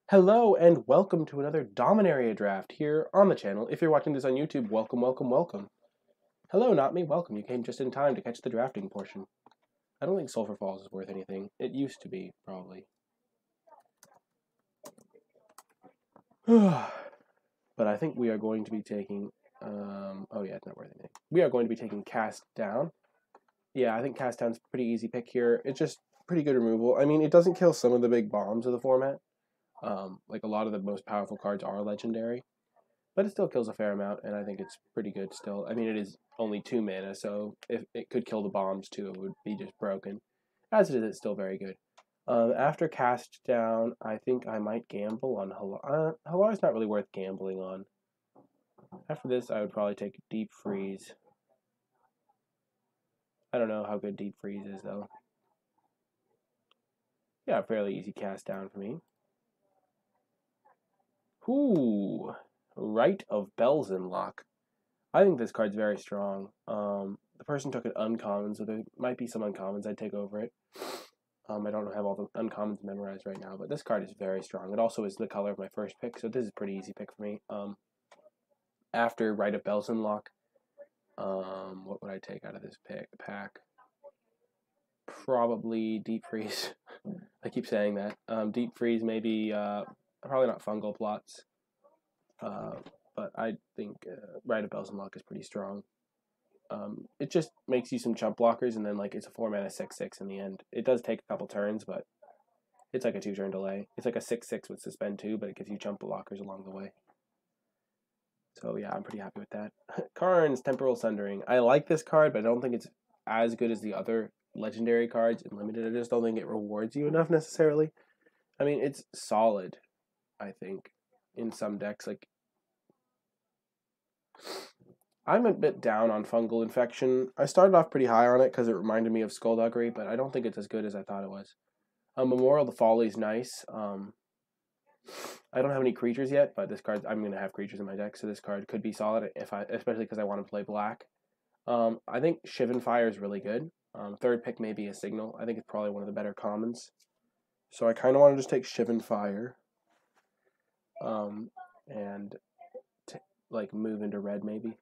Hello and welcome to another Dominaria draft here on the channel. If you're watching this on YouTube, welcome, welcome, welcome. Hello, not me, welcome. You came just in time to catch the drafting portion. I don't think Sulphur Falls is worth anything. It used to be, probably. But I think we are going to be taking, oh yeah, it's not worth anything. We are going to be taking Cast Down. Yeah, I think Cast Down's a pretty easy pick here. It's just pretty good removal. I mean, it doesn't kill some of the big bombs of the format. Like a lot of the most powerful cards are legendary, but it still kills a fair amount, and I think it's pretty good still. I mean, it is only 2 mana, so if it could kill the bombs too, it would be just broken. As it is, it's still very good. After Cast Down, I think I might gamble on Halar. Halar's not really worth gambling on. After this, I would probably take Deep Freeze. I don't know how good Deep Freeze is, though. Yeah, fairly easy Cast Down for me. Ooh, Rite of Belzenlock. I think this card's very strong. The person took it uncommon, so there might be some uncommons I'd take over it. I don't have all the uncommons memorized right now, but this card is very strong. It also is the color of my first pick, so this is a pretty easy pick for me. After Rite of Belzenlock, what would I take out of this pack? Probably Deep Freeze. I keep saying that. Deep Freeze, maybe, probably not Fungal Plots. But I think Rite of Belzenlock is pretty strong. It just makes you some chump blockers, and then like it's a 4-mana 6/6 in the end. It does take a couple turns, but it's like a 2-turn delay. It's like a 6/6 with suspend too, but it gives you chump blockers along the way. So yeah, I'm pretty happy with that. Karn's Temporal Sundering. I like this card, but I don't think it's as good as the other legendary cards in Limited. I just don't think it rewards you enough necessarily. I mean, it's solid, I think, in some decks. Like, I'm a bit down on Fungal Infection. I started off pretty high on it because it reminded me of Skullduggery, but I don't think it's as good as I thought it was. Memorial of the Folly is nice. I don't have any creatures yet, but this card, I'm going to have creatures in my deck, so this card could be solid, especially because I want to play black. I think Shivan Fire is really good. Third pick may be a Signal. I think it's probably one of the better commons. So I kind of want to just take Shivan Fire. And like move into red maybe.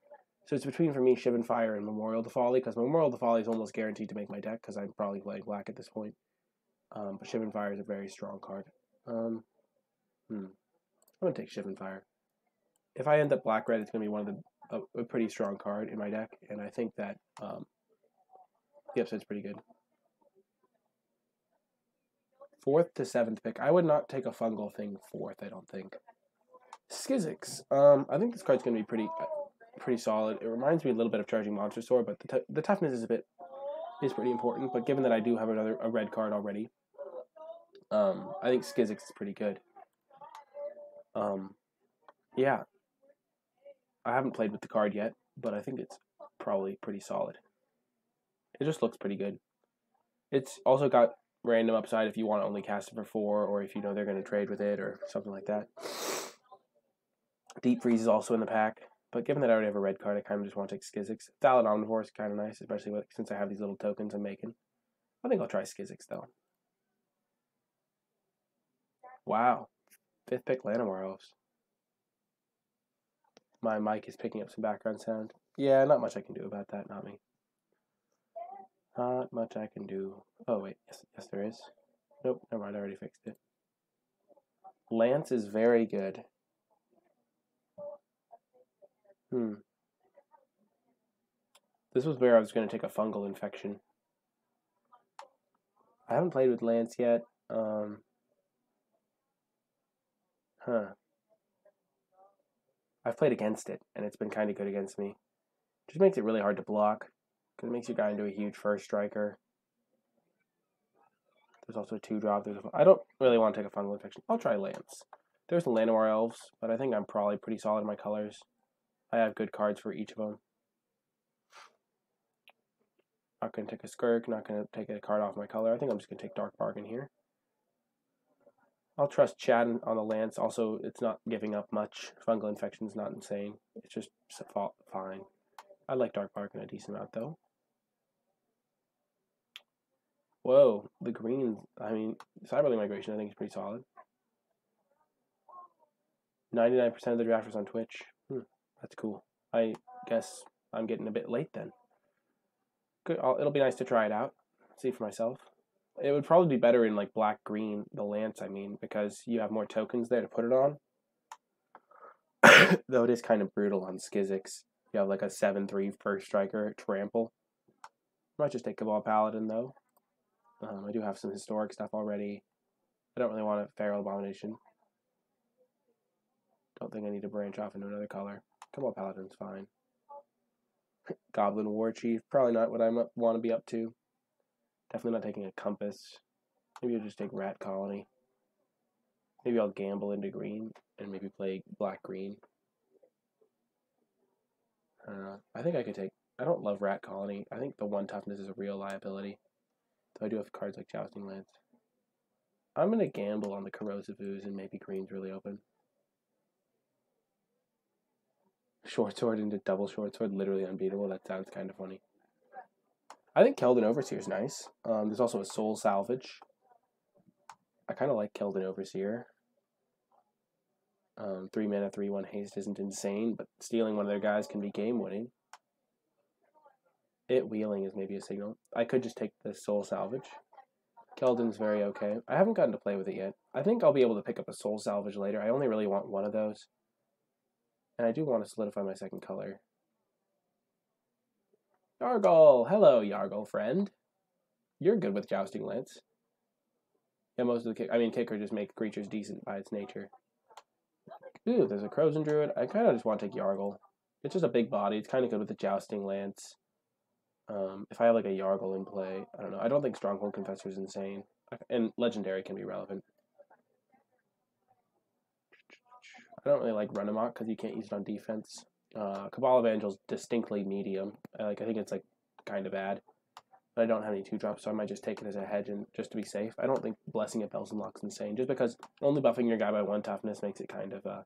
So it's between, for me, Shivan Fire and Memorial of the Folly, because Memorial of the Folly is almost guaranteed to make my deck, because I'm probably playing black at this point. But Shivan Fire is a very strong card. I'm going to take Shivan Fire. If I end up black-red, it's going to be one of a pretty strong card in my deck, and I think that the upside's pretty good. 4th to 7th pick. I would not take a fungal thing 4th, I don't think. Skizix. I think this card's going to be pretty solid. It reminds me a little bit of Charging Monster Sword, but the toughness is pretty important. But given that I do have a red card already, I think Skizix is pretty good. Yeah, I haven't played with the card yet, but I think it's probably pretty solid. It just looks pretty good. It's also got random upside if you want to only cast it for 4, or if you know they're going to trade with it or something like that. Deep Freeze is also in the pack. But given that I already have a red card, I kind of just want to take Skizix. Thallid Omnivore is kind of nice, especially since I have these little tokens I'm making. I think I'll try Skizix, though. Wow. 5th pick Llanowar Elves. My mic is picking up some background sound. Yeah, not much I can do about that, not me. Not much I can do. Oh, wait. Yes, there is. Nope, never mind, I already fixed it. Lance is very good. This was where I was going to take a Fungal Infection. I haven't played with Lance yet. I've played against it, and it's been kind of good against me. It just makes it really hard to block, because it makes your guy into a huge first striker. There's also a 2-drop. I don't really want to take a Fungal Infection. I'll try Lance. There's the Llanowar Elves, but I think I'm probably pretty solid in my colors. I have good cards for each of them. Not going to take a Skirk, not going to take a card off my color. I think I'm just going to take Dark Bargain here. I'll trust Chad on the Lance. Also, it's not giving up much. Fungal Infection's not insane. It's just fine. I like Dark Bargain a decent amount, though. Whoa, the green. I mean, Cyberlink Migration I think is pretty solid. 99% of the drafters on Twitch. That's cool. I guess I'm getting a bit late then. Good. It'll be nice to try it out, see for myself. It would probably be better in like black-green, the Lance, I mean, because you have more tokens there to put it on. Though it is kind of brutal on Skizix. You have like a 7/3 first striker, trample. Might just take Cabal Paladin though. I do have some historic stuff already. I don't really want a Feral Abomination. Don't think I need to branch off into another color. Cabal Paladin's fine. Goblin War Chief, probably not what I want to be up to. Definitely not taking a Compass. Maybe I'll just take Rat Colony. Maybe I'll gamble into green and maybe play black-green. I think I could take... I don't love Rat Colony. I think the 1 toughness is a real liability. Though I do have cards like Jousting Lance. I'm going to gamble on the Corrosive Ooze and maybe green's really open. Short Sword into double Short Sword, literally unbeatable. That sounds kind of funny. I think Keldon Overseer is nice. There's also a Soul Salvage. I kind of like Keldon Overseer. 3 mana, 3/1 haste isn't insane, but stealing one of their guys can be game winning. It wheeling is maybe a signal. I could just take the Soul Salvage. Keldon's very okay. I haven't gotten to play with it yet. I think I'll be able to pick up a Soul Salvage later. I only really want one of those. And I do want to solidify my second color. Yargle! Hello, Yargle friend. You're good with Jousting Lance. Yeah, most of the kicker just make creatures decent by its nature. Ooh, there's a Crozen Druid. I kind of just want to take Yargle. It's just a big body. It's kind of good with the Jousting Lance. If I have like a Yargle in play, I don't know. I don't think Stronghold Confessor is insane. And Legendary can be relevant. I don't really like Run Amok because you can't use it on defense. Cabal Evangel's distinctly medium. I think it's like kind of bad. But I don't have any 2-drops, so I might just take it as a hedge and just to be safe. I don't think Blessing of Bells and Locks is insane, just because only buffing your guy by 1 toughness makes it kind of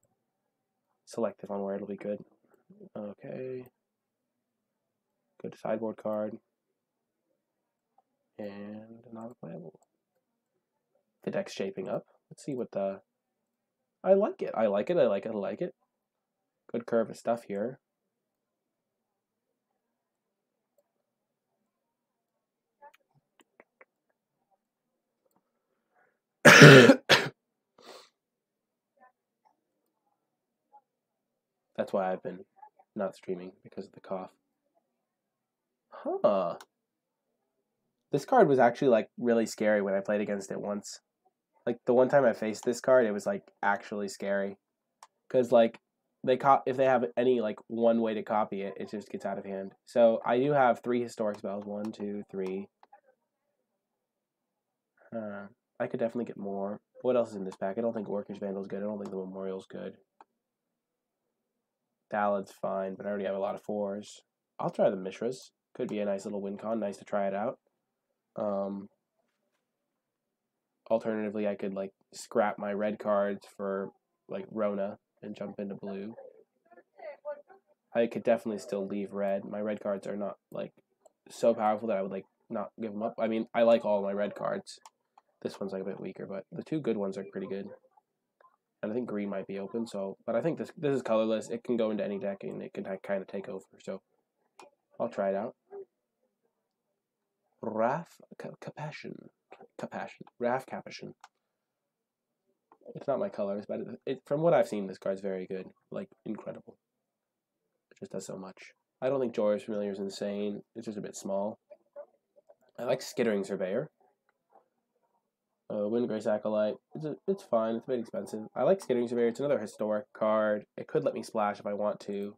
selective on where it'll be good. Okay. Good sideboard card. And not playable. The deck's shaping up. Let's see what the... I like it. I like it. I like it. I like it. Good curve of stuff here. That's why I've been not streaming, because of the cough. Huh. This card was actually like really scary when I played against it once. Like the one time I faced this card, it was like actually scary. Because like if they have any like one way to copy it, it just gets out of hand. So I do have 3 historic spells. 1, 2, 3. I could definitely get more. What else is in this pack? I don't think Orcish Vandal's good. I don't think the Memorial's good. Ballad's fine, but I already have a lot of 4s. I'll try the Mishras. Could be a nice little win con. Nice to try it out. Alternatively, I could like scrap my red cards for like Rona and jump into blue. I could definitely still leave red. My red cards are not like so powerful that I would like not give them up. I mean, I like all my red cards. This one's like a bit weaker, but the 2 good ones are pretty good. And I think green might be open, but I think this is colorless. It can go into any deck and it can kind of take over. So I'll try it out. Wrath Capashen. Wrath Capashen. It's not my colors, but from what I've seen, this card's very good. Like, incredible. It just does so much. I don't think Jora's Familiar is insane. It's just a bit small. I like Skittering Surveyor. Windgrace Acolyte. It's fine. It's a bit expensive. I like Skittering Surveyor. It's another historic card. It could let me splash if I want to.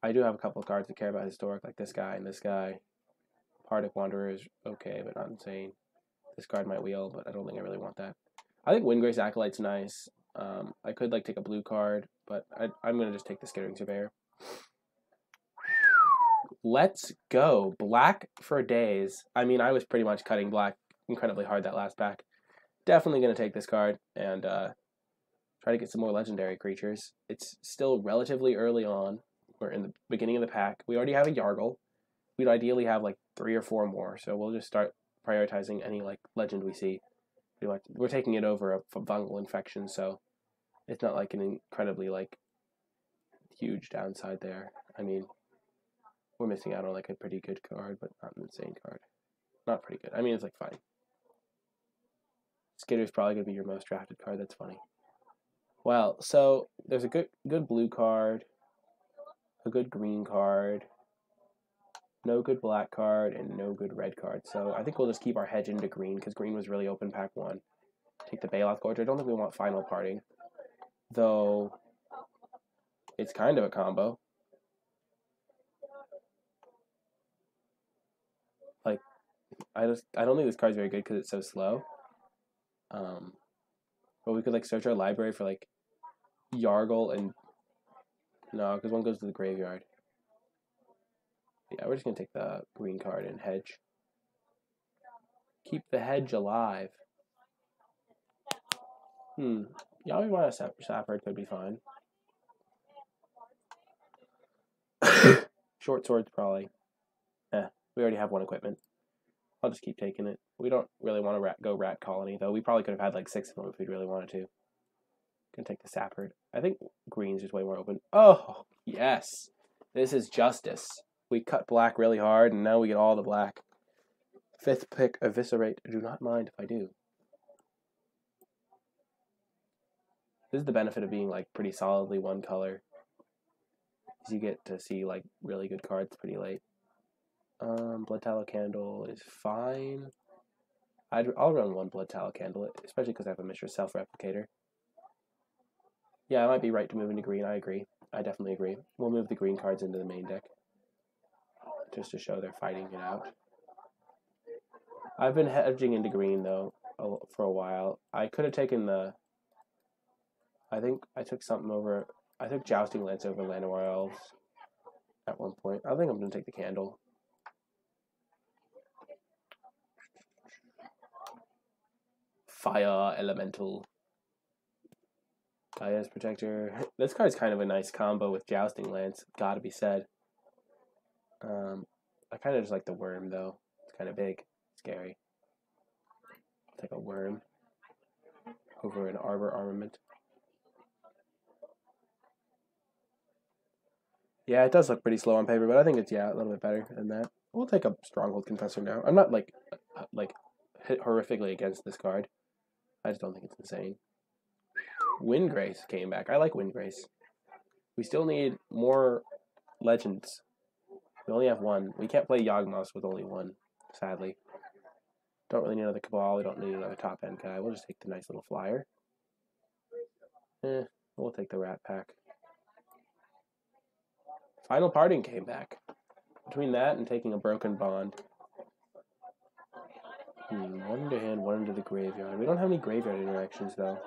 I do have a couple of cards that care about historic, like this guy and this guy. Hardic Wanderer is okay, but not insane. This card might wheel, but I don't think I really want that. I think Windgrace Acolyte's nice. I could like take a blue card, but I'm going to just take the Skittering Surveyor. Let's go. Black for days. I mean, I was pretty much cutting black incredibly hard that last pack. Definitely going to take this card and try to get some more legendary creatures. It's still relatively early on. We're in the beginning of the pack. We already have a Yargle. We'd ideally have like 3 or 4 more, so we'll just start prioritizing any like legend we see. We're taking it over a fungal infection, so it's not like an incredibly like huge downside there. I mean, we're missing out on like a pretty good card, but not an insane card. Not pretty good. I mean, it's like fine. Skitter's probably gonna be your most drafted card. That's funny. Well, so there's a good blue card, a good green card, no good black card, and no good red card. So I think we'll just keep our hedge into green because green was really open pack 1. Take the Bailout Gorge. I don't think we want Final Parting, though it's kind of a combo. Like, I don't think this card's very good because it's so slow. But we could like search our library for like Yargle and no, because one goes to the graveyard. Yeah, we're just gonna take the green card and hedge. Keep the hedge alive. Yamiwara Sapphire could be fine. Short Sword's probably. We already have 1 equipment. I'll just keep taking it. We don't really want to go Rat Colony, though. We probably could have had like 6 of them if we really wanted to. Gonna take the Saphard. I think green's just way more open. Oh, yes. This is justice. We cut black really hard, and now we get all the black. 5th pick, Eviscerate. Do not mind if I do. This is the benefit of being like pretty solidly 1 color. Is you get to see like really good cards pretty late. Blood Tallow Candle is fine. I'll run 1 Blood Tallow Candle, especially because I have a Mishra Self-Replicator. Yeah, I might be right to move into green. I agree. I definitely agree. We'll move the green cards into the main deck, just to show they're fighting it out. I've been hedging into green, though, for a while. I could have taken the... I think I took something over... I took Jousting Lance over Llanowar Elves at one point. I think I'm going to take the Candle. Fire Elemental. Gaia's Protector. This card's kind of a nice combo with Jousting Lance, gotta be said. I kind of just like the Worm, though. It's kind of big. Scary. It's like a worm over an Arbor Armament. Yeah, it does look pretty slow on paper, but I think it's, yeah, a little bit better than that. We'll take a Stronghold Confessor now. I'm not, like horrifically against this card. I just don't think it's insane. Windgrace came back. I like Windgrace. We still need more legends. We only have 1. We can't play Yawgmoth with only 1, sadly. Don't really need another Cabal. We don't need another top-end guy. We'll just take the nice little flyer. We'll take the Rat Pack. Final Parting came back. Between that and taking a Broken Bond. 1 into hand, 1 into the graveyard. We don't have any graveyard interactions, though.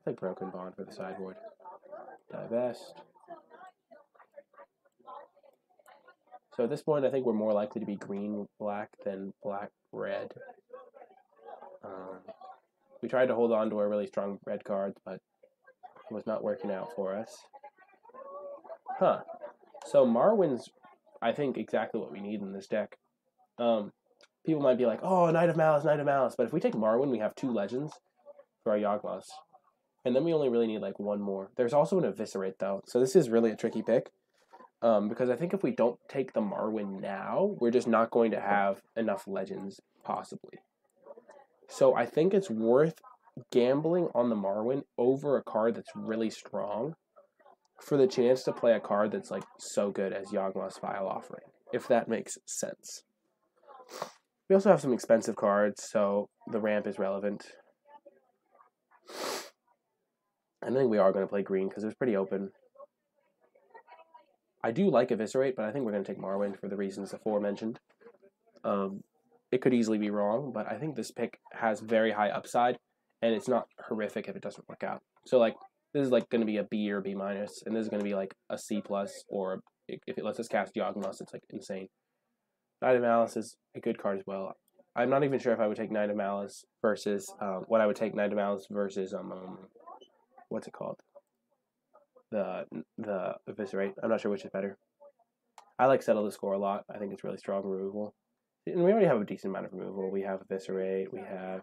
I'll take Broken Bond for the sideboard. Divest. So at this point, I think we're more likely to be green-black than black-red. We tried to hold on to our really strong red cards, but it was not working out for us. So Marwyn's, I think, exactly what we need in this deck. People might be like, oh, Knight of Malice, Knight of Malice. But if we take Marwyn, we have 2 legends for our Yawgmoths. And then we only really need, like, 1 more. There's also an Eviscerate, though. So this is really a tricky pick. Because I think if we don't take the Marwyn now, we're just not going to have enough legends, possibly. So I think it's worth gambling on the Marwyn over a card that's really strong for the chance to play a card that's like so good as Yawgmoth's Vile Offering, if that makes sense. We also have some expensive cards, so the ramp is relevant. I think we are going to play green because it's pretty open. I do like Eviscerate, but I think we're going to take Marwyn for the reasons aforementioned. It could easily be wrong, but I think this pick has very high upside, and it's not horrific if it doesn't work out. So, like, this is, like, going to be a B or B minus, and this is going to be, like, a C plus, or if it lets us cast Yawgmoth, it's, like, insane. Knight of Malice is a good card as well. I'm not even sure if I would take Knight of Malice versus, what I would take Knight of Malice versus, what's it called? The Eviscerate. I'm not sure which is better. I like Settle the Score a lot. I think it's really strong removal. And we already have a decent amount of removal. We have Eviscerate, we have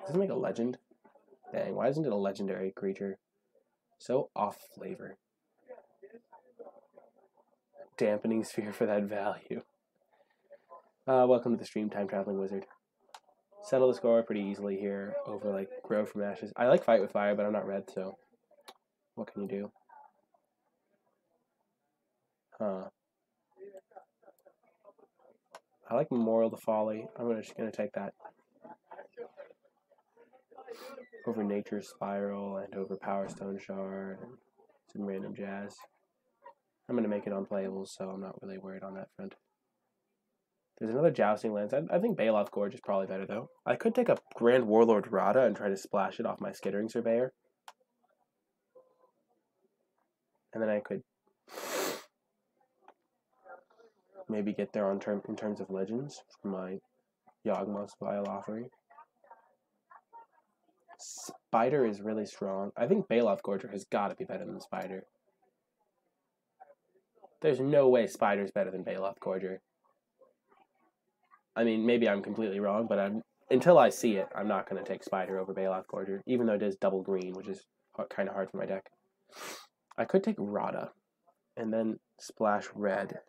Does it make a legend? Dang, why isn't it a legendary creature? So off flavor. Dampening sphere for that value. Welcome to the stream, Time Traveling Wizard. Settle the score pretty easily here over like Grow from Ashes. I like Fight with Fire, but I'm not red, so what can you do? Huh. I like Memorial to Folly. I'm just gonna take that over Nature's Spiral and over Power Stone Shard and some random jazz. I'm gonna make it unplayable, so I'm not really worried on that front. There's another Jousting Lance. I think Baloth Gorge is probably better, though. I could take a Grand Warlord Rada and try to splash it off my Skittering Surveyor. And then I could maybe get there in terms of legends for my Yawgmoth's Vile Offering. Spider is really strong. I think Baloth Gorger has got to be better than Spider. There's no way Spider's better than Baloth Gorger. I mean, maybe I'm completely wrong, but until I see it, I'm not going to take Spider over Baloth Gorger, even though it is double green, which is kind of hard for my deck. I could take Rada and then splash red.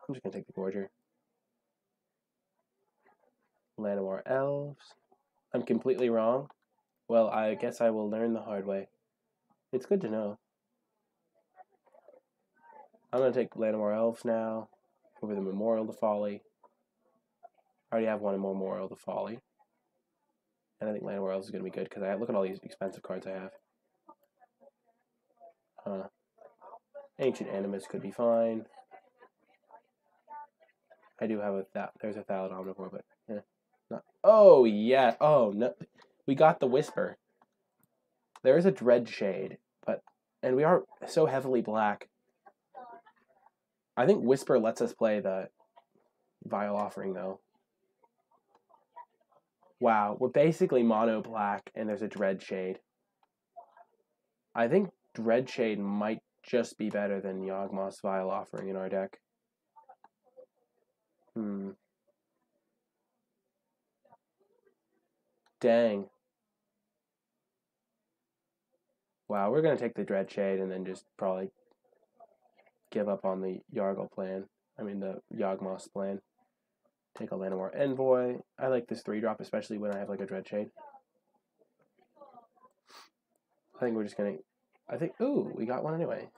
I'm just going to take the Gorger. Llanowar Elves. I'm completely wrong. Well, I guess I will learn the hard way. It's good to know. I'm going to take Llanowar Elves now over the Memorial to Folly. I already have one in Memorial to Folly. And I think Llanowar Elves is going to be good because look at all these expensive cards I have. Ancient Animus could be fine. I do have there's a Thallid Omnivore, but not. Oh, yeah. Oh, no. We got the Whisper. There is a Dread Shade, and we are so heavily black. I think Whisper lets us play the Vile Offering, though. Wow, we're basically mono black, and there's a Dread Shade. I think Dread Shade might just be better than Yawgmoth's Vile Offering in our deck. Dang. Wow, we're going to take the Dread Shade and then just probably give up on the Yargle plan. I mean, the Yawgmoth's plan. Take a Llanowar Envoy. I like this 3-drop, especially when I have like a Dread Shade. I think we're just going to... Ooh, we got one anyway.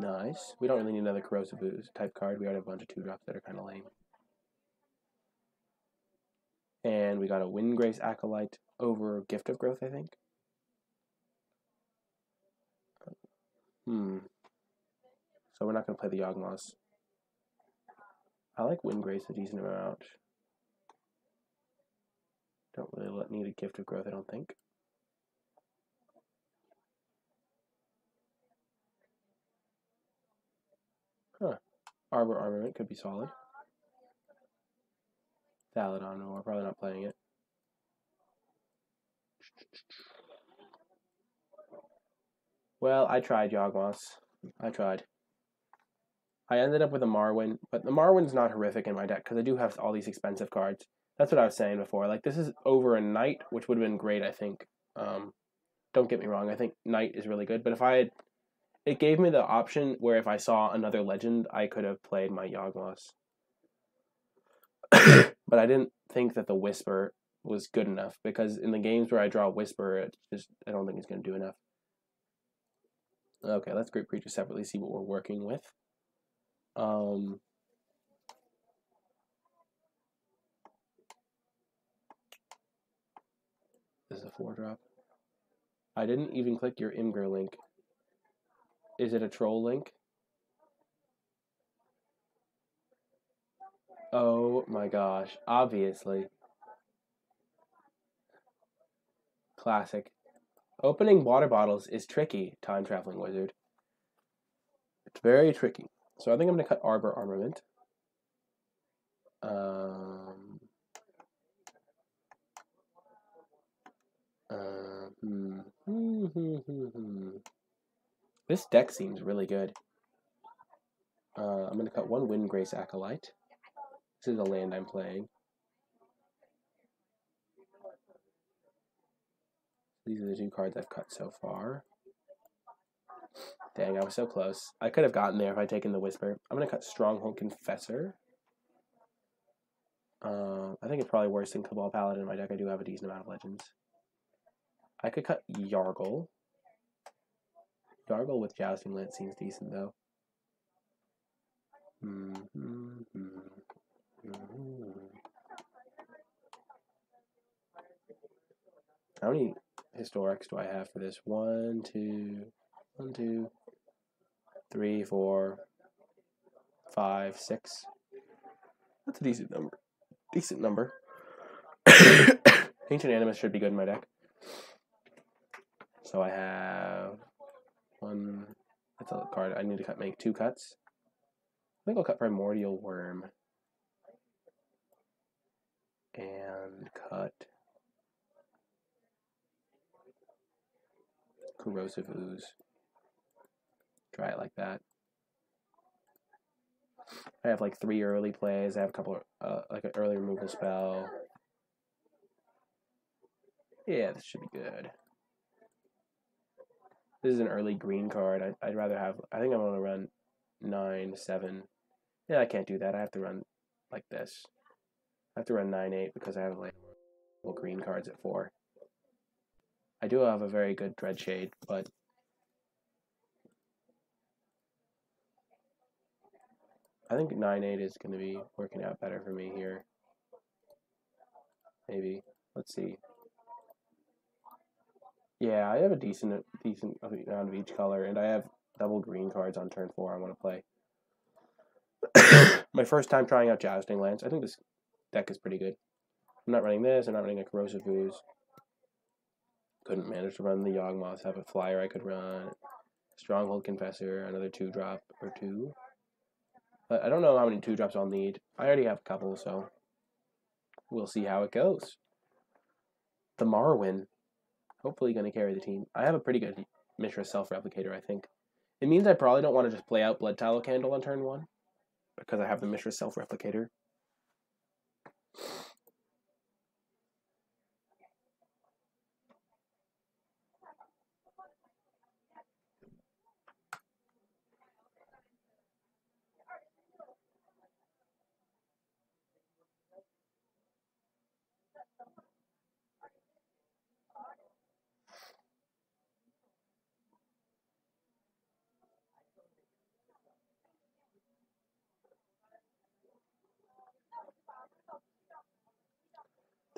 Nice. We don't really need another Corrosive Ooze type card. We already have a bunch of 2-drops that are kind of lame. And we got a Windgrace Acolyte over Gift of Growth, I think. So we're not going to play the Yawgmoths. I like Windgrace a decent amount. Don't really need a Gift of Growth, I don't think. Arbor Armament could be solid. Thaladon, no, we're probably not playing it. Well, I tried Yawgmoths. I tried. I ended up with a Marwyn, but the Marwyn's not horrific in my deck because I do have all these expensive cards. That's what I was saying before. Like, this is over a Knight, which would have been great, I think. Don't get me wrong. I think Knight is really good, but if I had... It gave me the option where if I saw another legend, I could have played my Yawgmoths. But I didn't think that the Whisper was good enough, because in the games where I draw Whisper, I don't think it's going to do enough. Okay, let's group creatures separately, see what we're working with. This is a 4-drop. I didn't even click your Imgur link. Is it a troll link? Oh my gosh, obviously. Classic. Opening water bottles is tricky, Time Traveling Wizard. It's very tricky. So I think I'm going to cut Arbor Armament. This deck seems really good. I'm going to cut one Windgrace Acolyte. This is a land I'm playing. These are the 2 cards I've cut so far. Dang, I was so close. I could have gotten there if I'd taken the Whisper. I'm going to cut Stronghold Confessor. I think it's probably worse than Cabal Paladin in my deck. I do have a decent amount of Legends. I could cut Yargle. Yargle with Jousting Lance seems decent, though. How many Historics do I have for this? 1, 2, 3, 4, 5, 6. That's a decent number. Decent number. Ancient Animus should be good in my deck. So I have 1. That's a card. I need to make 2 cuts. I think I'll cut Primordial Worm. And cut Corrosive Ooze. Try it like that. I have like 3 early plays. I have a couple like an early removal spell. Yeah, this should be good. This is an early green card. I'd rather have. I think I'm gonna run 9, 7. Yeah, I can't do that. I have to run like this. I have to run 9, 8 because I have like little green cards at 4. I do have a very good Dreadshade, but I think 9, 8 is going to be working out better for me here. Maybe. Let's see. Yeah, I have a decent amount of each color, and I have double green cards on turn 4 I want to play. My first time trying out Jousting Lance. I think this deck is pretty good. I'm not running this. I'm not running a Corrosive Ooze. Couldn't manage to run the Yawgmoth. Have a flyer I could run. Stronghold Confessor, another 2-drop or 2. But I don't know how many 2-drops I'll need. I already have a couple, so we'll see how it goes. The Marwyn. Hopefully going to carry the team. I have a pretty good Mishra Self-Replicator, I think. It means I probably don't want to just play out Blood Tallow Candle on turn 1, because I have the Mishra Self-Replicator.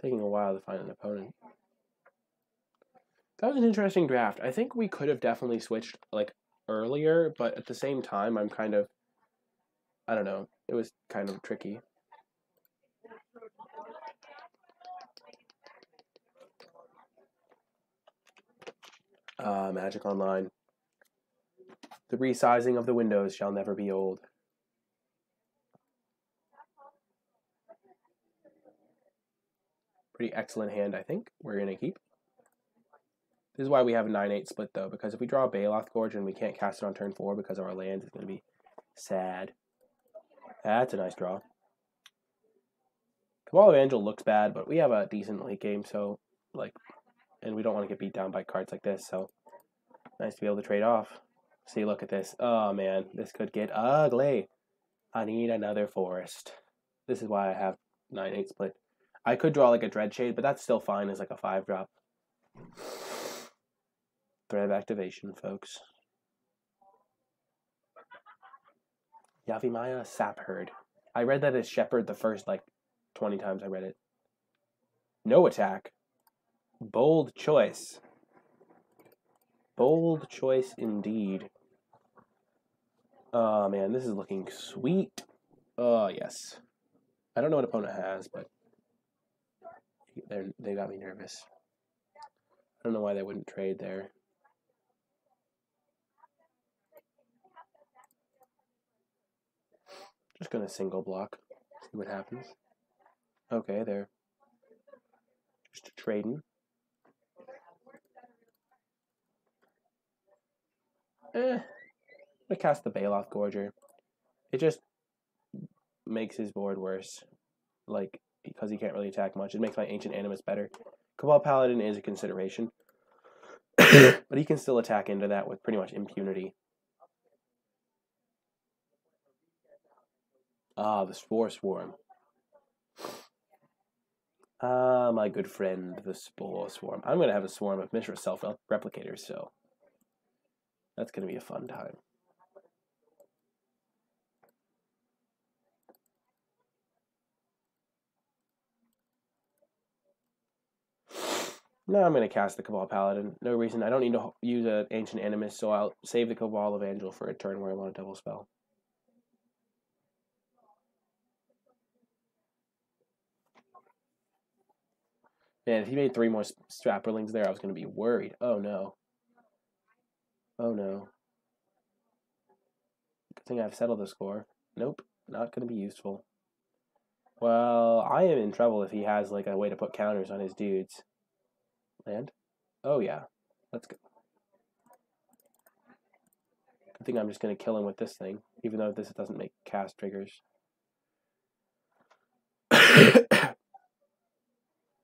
Taking a while to find an opponent. That was an interesting draft. I think we could have definitely switched like earlier, but at the same time, I'm kind of, I don't know, it was kind of tricky. Magic Online. The resizing of the windows shall never be old. Pretty excellent hand, I think. We're going to keep. This is why we have a 9-8 split, though, because if we draw a Baloth Gorge and we can't cast it on turn 4 because of our lands, it's going to be sad. That's a nice draw. Cabal Evangel looks bad, but we have a decent late game, so, like, and we don't want to get beat down by cards like this, so nice to be able to trade off. See, look at this. Oh, man, this could get ugly. I need another forest. This is why I have 9-8 split. I could draw like a Dreadshade, but that's still fine as like a 5-drop. Threat of Activation, folks. Yavimaya Sapherd. I read that as Shepherd the first like 20 times I read it. No attack. Bold choice. Bold choice indeed. Oh man, this is looking sweet. Oh yes. I don't know what opponent has, but they got me nervous. I don't know why they wouldn't trade there. Just gonna single block. See what happens. Okay, they're just trading. I cast the Baloth Gorger. It just makes his board worse. Like, because he can't really attack much. It makes my Ancient Animus better. Cabal Paladin is a consideration. But he can still attack into that with pretty much impunity. Ah, the Spore Swarm. Ah, my good friend, the Spore Swarm. I'm going to have a swarm of Mishra self-replicators, so that's going to be a fun time. Now I'm going to cast the Cabal Paladin. No reason. I don't need to use an Ancient Animus, so I'll save the Cabal Evangel for a turn where I want a double spell. Man, if he made 3 more Strapperlings there, I was going to be worried. Oh, no. Oh, no. Good thing I've settled the score. Nope, not going to be useful. Well, I am in trouble if he has, like, a way to put counters on his dudes. Land? Oh, yeah. Let's go. Good thing I'm just going to kill him with this thing, even though this doesn't make cast triggers.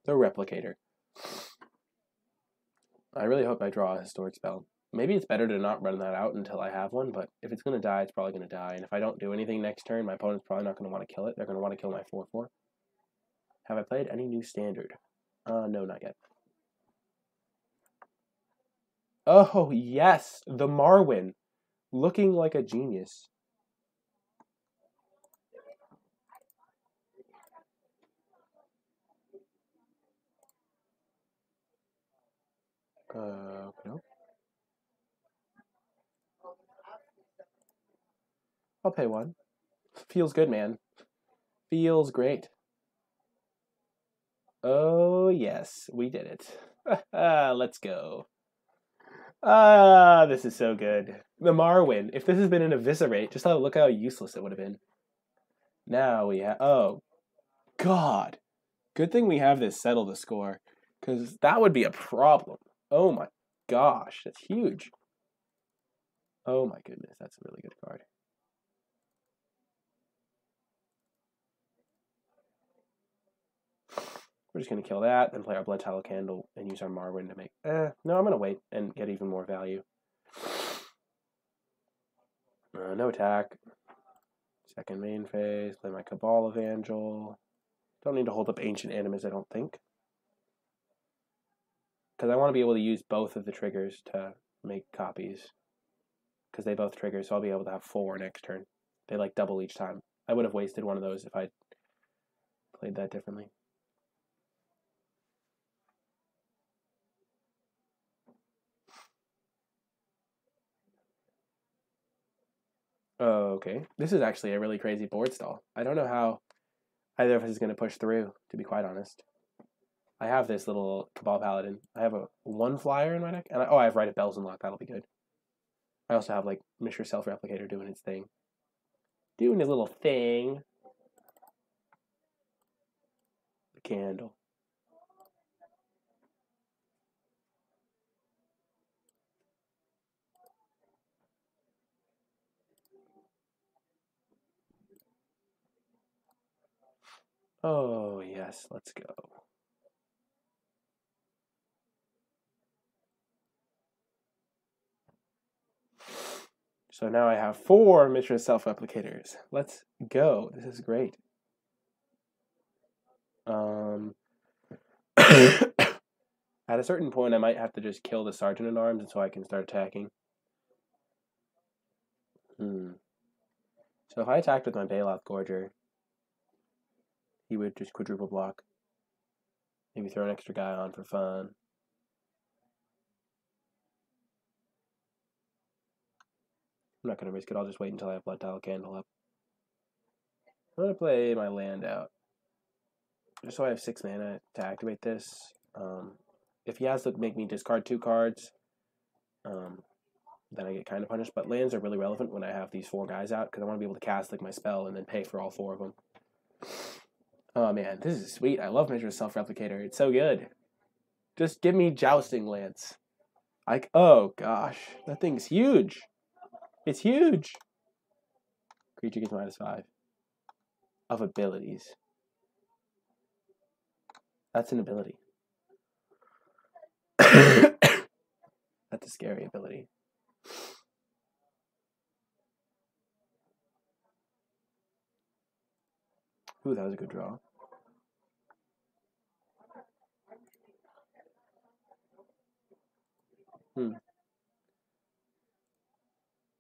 The Replicator. I really hope I draw a Historic Spell. Maybe it's better to not run that out until I have one, but if it's going to die, it's probably going to die. And if I don't do anything next turn, my opponent's probably not going to want to kill it. They're going to want to kill my 4/4. Have I played any new standard? No, not yet. Oh, yes! The Marwyn! Looking like a genius. No. I'll pay 1. Feels good, man. Feels great. Oh, yes, we did it. Let's go. This is so good. The Marwyn. If this has been an Eviscerate, just look how useless it would have been. Now we have... Oh, God. Good thing we have this settle the score, because that would be a problem. Oh, my gosh. That's huge. Oh, my goodness. That's a really good card. We're just going to kill that, then play our Blood Tallow Candle, and use our Marwyn to make... No, I'm going to wait and get even more value. No attack. Second main phase, play my Cabal Evangel. Don't need to hold up Ancient Animus, I don't think. Because I want to be able to use both of the triggers to make copies. Because they both trigger, so I'll be able to have 4 next turn. They like double each time. I would have wasted one of those if I played that differently. Oh, okay. This is actually a really crazy board stall. I don't know how either of us is going to push through, to be quite honest. I have this little Cabal Paladin. I have a 1 flyer in my deck. And I have Rite of Bells Unlocked. That'll be good. I also have, like, Mishra Self-Replicator doing its thing. Doing his little thing. The candle. Oh, yes. Let's go. So now I have 4 Mishra Self-Replicators. Let's go. This is great. At a certain point, I might have to just kill the Sergeant-at-Arms until I can start attacking. So if I attacked with my Bailoff Gorger, he would just quadruple block. Maybe throw an extra guy on for fun. I'm not going to risk it. I'll just wait until I have Blood Tallow Candle up. I'm going to play my land out. Just so I have 6 mana to activate this. If he has to make me discard 2 cards, then I get kind of punished. But lands are really relevant when I have these 4 guys out, because I want to be able to cast like my spell and then pay for all 4 of them. Oh man, this is sweet. I love Mishra's Self-Replicator. It's so good. Just give me Jousting Lance. Oh gosh, that thing's huge. It's huge. Creature gets -5 of abilities. That's an ability. That's a scary ability. Ooh, that was a good draw.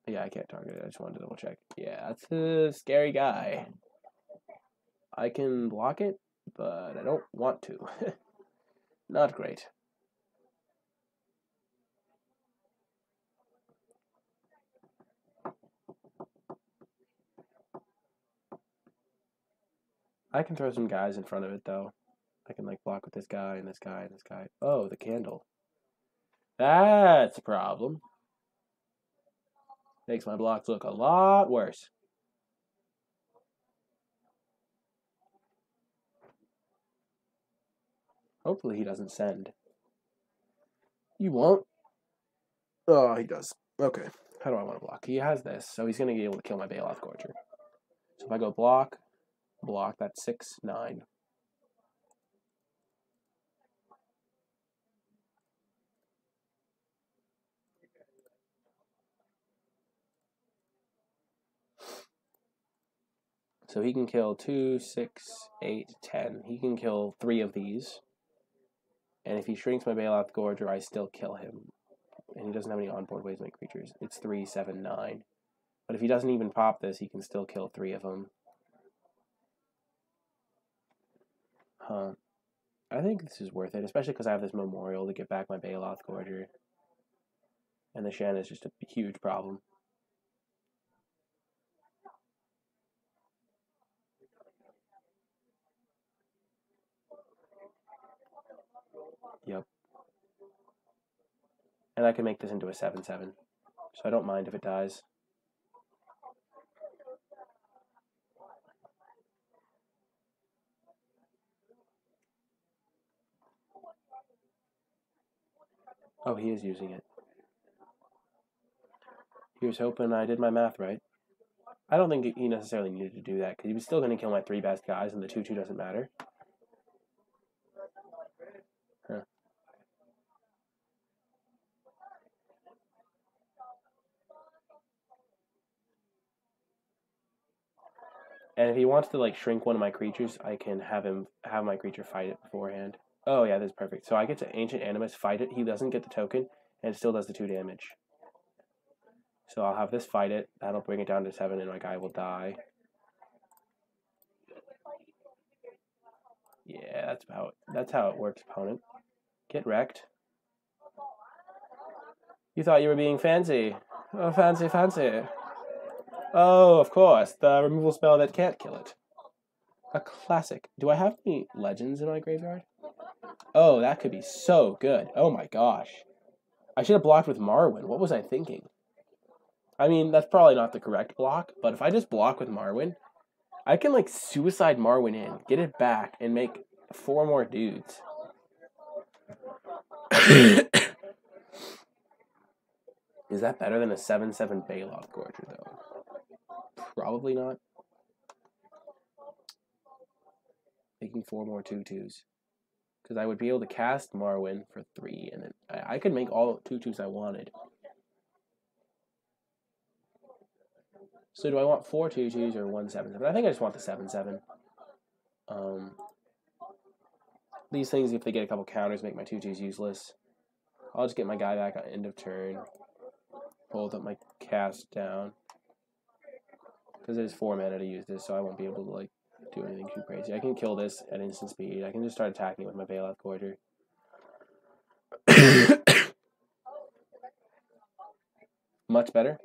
Yeah, I can't target it. I just wanted to double check. Yeah, that's a scary guy. I can block it, but I don't want to. Not great. I can throw some guys in front of it, though. I can, like, block with this guy and this guy and this guy. Oh, the candle. That's a problem. Makes my blocks look a lot worse. Hopefully he doesn't send. You won't? Oh, he does. Okay. How do I want to block? He has this, so he's going to be able to kill my Bailoff Gorger. So if I go block, that's 6, 9. So he can kill 2, 6, 8, 10. He can kill 3 of these. And if he shrinks my Bailoff Gorger, I still kill him. And he doesn't have any onboard ways to make creatures. It's 3, 7, 9. But if he doesn't even pop this, he can still kill 3 of them. Huh. I think this is worth it, especially because I have this Memorial to get back my Bailoff Gorger. And the Shen is just a huge problem. Yep. And I can make this into a 7/7. So I don't mind if it dies. Oh, he is using it. Here's hoping I did my math right. I don't think he necessarily needed to do that, because he was still going to kill my 3 best guys, and the 2/2 doesn't matter. Huh. And if he wants to, like, shrink one of my creatures, I can have my creature fight it beforehand. Oh, yeah, this is perfect. So I get to Ancient Animus, fight it. He doesn't get the token, and it still does the 2 damage. So I'll have this fight it. That'll bring it down to 7, and my guy will die. Yeah, that's how it works, opponent. Get wrecked. You thought you were being fancy. Oh, fancy, fancy. Oh, of course, the removal spell that can't kill it. A classic. Do I have any legends in my graveyard? Oh, that could be so good. Oh my gosh. I should have blocked with Marwyn. What was I thinking? I mean, that's probably not the correct block, but if I just block with Marwyn, I can, like, suicide Marwyn in, get it back, and make 4 more dudes. Is that better than a 7/7 Bailoff Gorger, though? Probably not. Making 4 more 2/2s. Because I would be able to cast Marwyn for 3, and then I could make all 2/2s I wanted. So do I want 4 2/2s or 1 7/7? I think I just want the 7/7. These things, if they get a couple counters, make my 2/2s useless. I'll just get my guy back on end of turn. Hold up my cast down. Because there's 4 mana to use this, so I won't be able to, like, do anything too crazy. I can kill this at instant speed. I can just start attacking it with my Bailoff Gorger. Much better.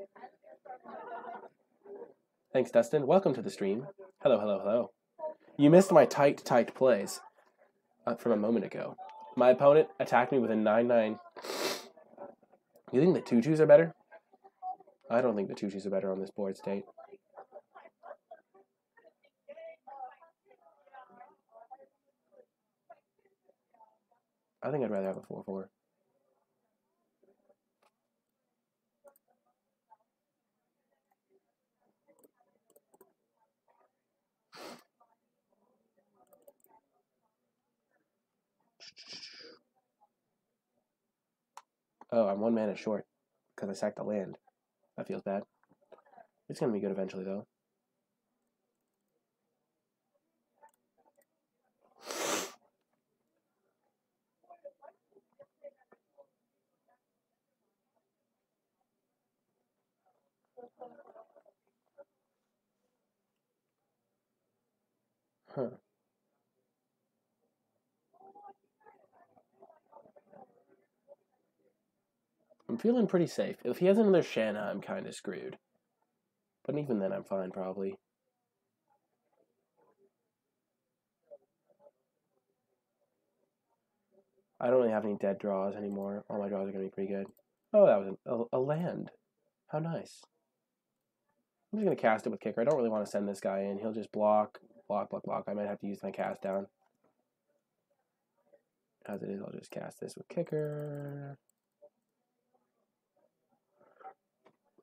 Thanks, Dustin. Welcome to the stream. Hello, hello, hello. You missed my tight plays from a moment ago. My opponent attacked me with a 9/9. You think the 2/2s are better? I don't think the 2/2s are better on this board state. I think I'd rather have a 4/4. Oh, I'm 1 mana short because I sacked the land. That feels bad. It's going to be good eventually, though. Huh. I'm feeling pretty safe. If he has another Shanna, I'm kind of screwed. But even then, I'm fine, probably. I don't really have any dead draws anymore. All my draws are going to be pretty good. Oh, that was a land. How nice. I'm just going to cast it with kicker. I don't really want to send this guy in. He'll just block, block, block, block. I might have to use my cast down. As it is, I'll just cast this with kicker.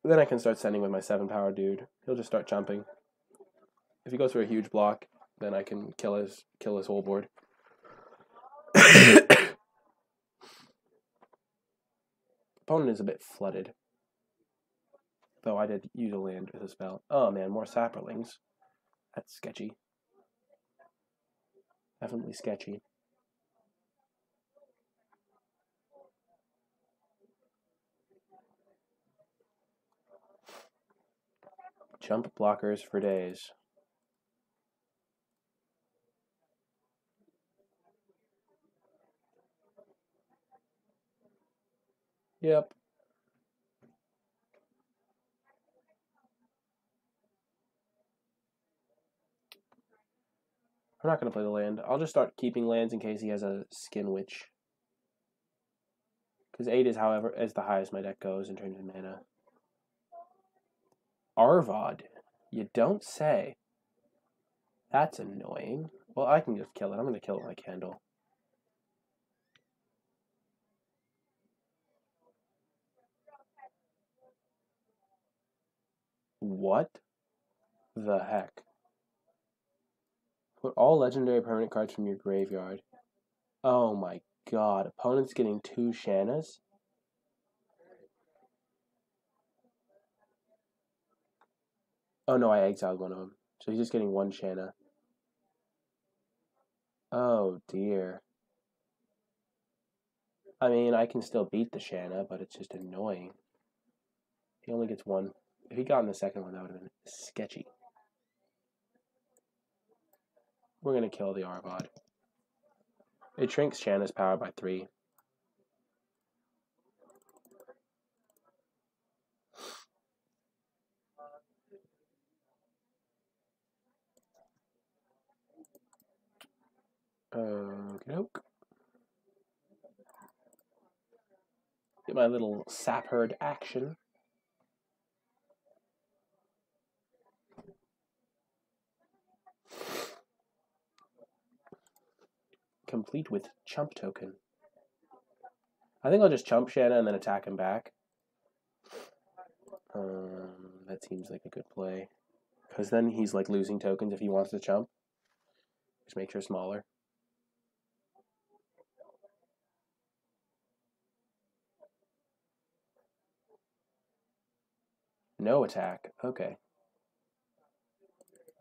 Then I can start sending with my 7-power dude. He'll just start jumping. If he goes for a huge block, then I can kill his whole board. Opponent is a bit flooded. Though I did use a land with a spell. Oh man, more sapperlings. That's sketchy. Definitely sketchy. Jump blockers for days. Yep. I'm not going to play the land. I'll just start keeping lands in case he has a Skin Witch. Because 8 is, however, is the highest my deck goes in terms of mana. Arvod. You don't say. That's annoying. Well, I can just kill it. I'm going to kill it with my candle. What the heck? Put all legendary permanent cards from your graveyard. Oh my god. Opponent's getting 2 Shannas? Oh no, I exiled one of them. So he's just getting 1 Shanna. Oh dear. I mean, I can still beat the Shanna, but it's just annoying. He only gets 1. If he got in the second one, that would have been sketchy. We're going to kill the Arvod. It shrinks Shanna's power by 3. Okey-doke. Get my little sap herd action. Complete with chump token. I think I'll just chump Shanna and then attack him back. That seems like a good play. Because then he's like losing tokens if he wants to chump. Just make her smaller. No attack. Okay.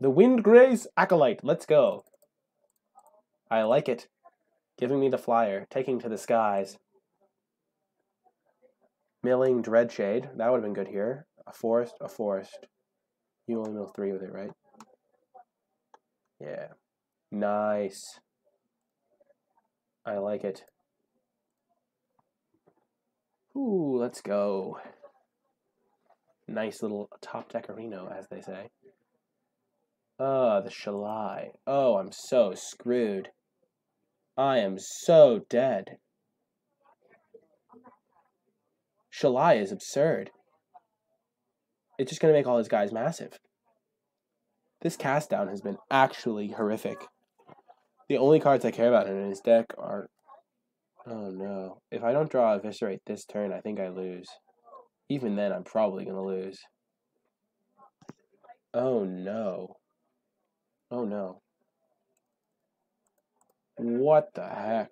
The Windgrace Acolyte. Let's go. I like it. Giving me the flyer. Taking to the skies. Milling Dreadshade. That would have been good here. A forest, a forest. You only mill 3 with it, right? Yeah. Nice. I like it. Ooh, let's go. Nice little top decorino, as they say. The Shalai. Oh, I'm so screwed. I am so dead. Shalai is absurd. It's just going to make all his guys massive. This cast down has been actually horrific. The only cards I care about in his deck are... Oh no. If I don't draw Eviscerate this turn, I think I lose. Even then, I'm probably going to lose. Oh no. Oh no. What the heck?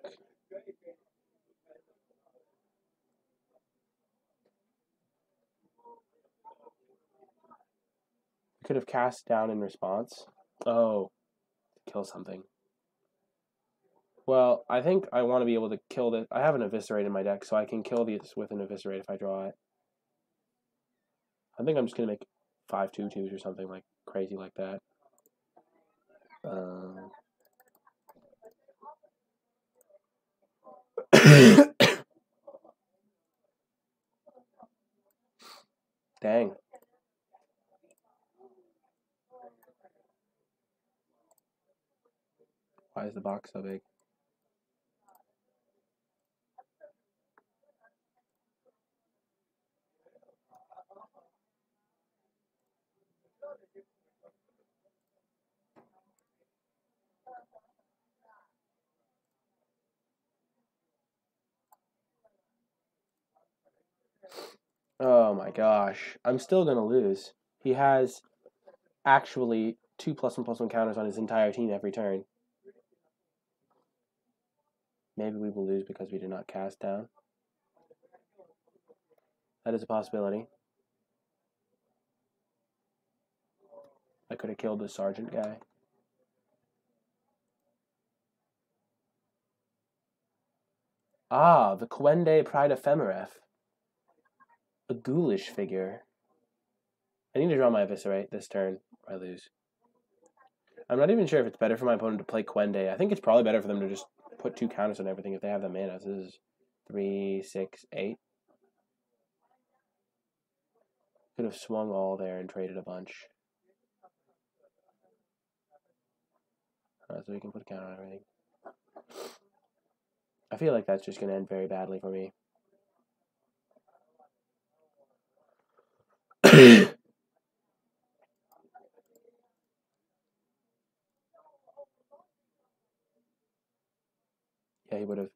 Could have cast down in response. Oh, kill something. Well, I think I want to be able to kill this. I have an Eviscerate in my deck, so I can kill these with an Eviscerate if I draw it. I think I'm just going to make 5 2/2s or something like crazy like that. Dang. Why is the box so big? Oh my gosh. I'm still going to lose. He has actually 2 +1/+1 counters on his entire team every turn. Maybe we will lose because we did not cast down. That is a possibility. I could have killed the sergeant guy. Ah, the Quende Pride Ephemeref. A ghoulish figure. I need to draw my Eviscerate this turn, or I lose. I'm not even sure if it's better for my opponent to play Quende. I think it's probably better for them to just put 2 counters on everything if they have the mana. So this is 3, 6, 8. Could have swung all there and traded a bunch. So we can put a counter on everything. I feel like that's just going to end very badly for me. Yeah, he would have.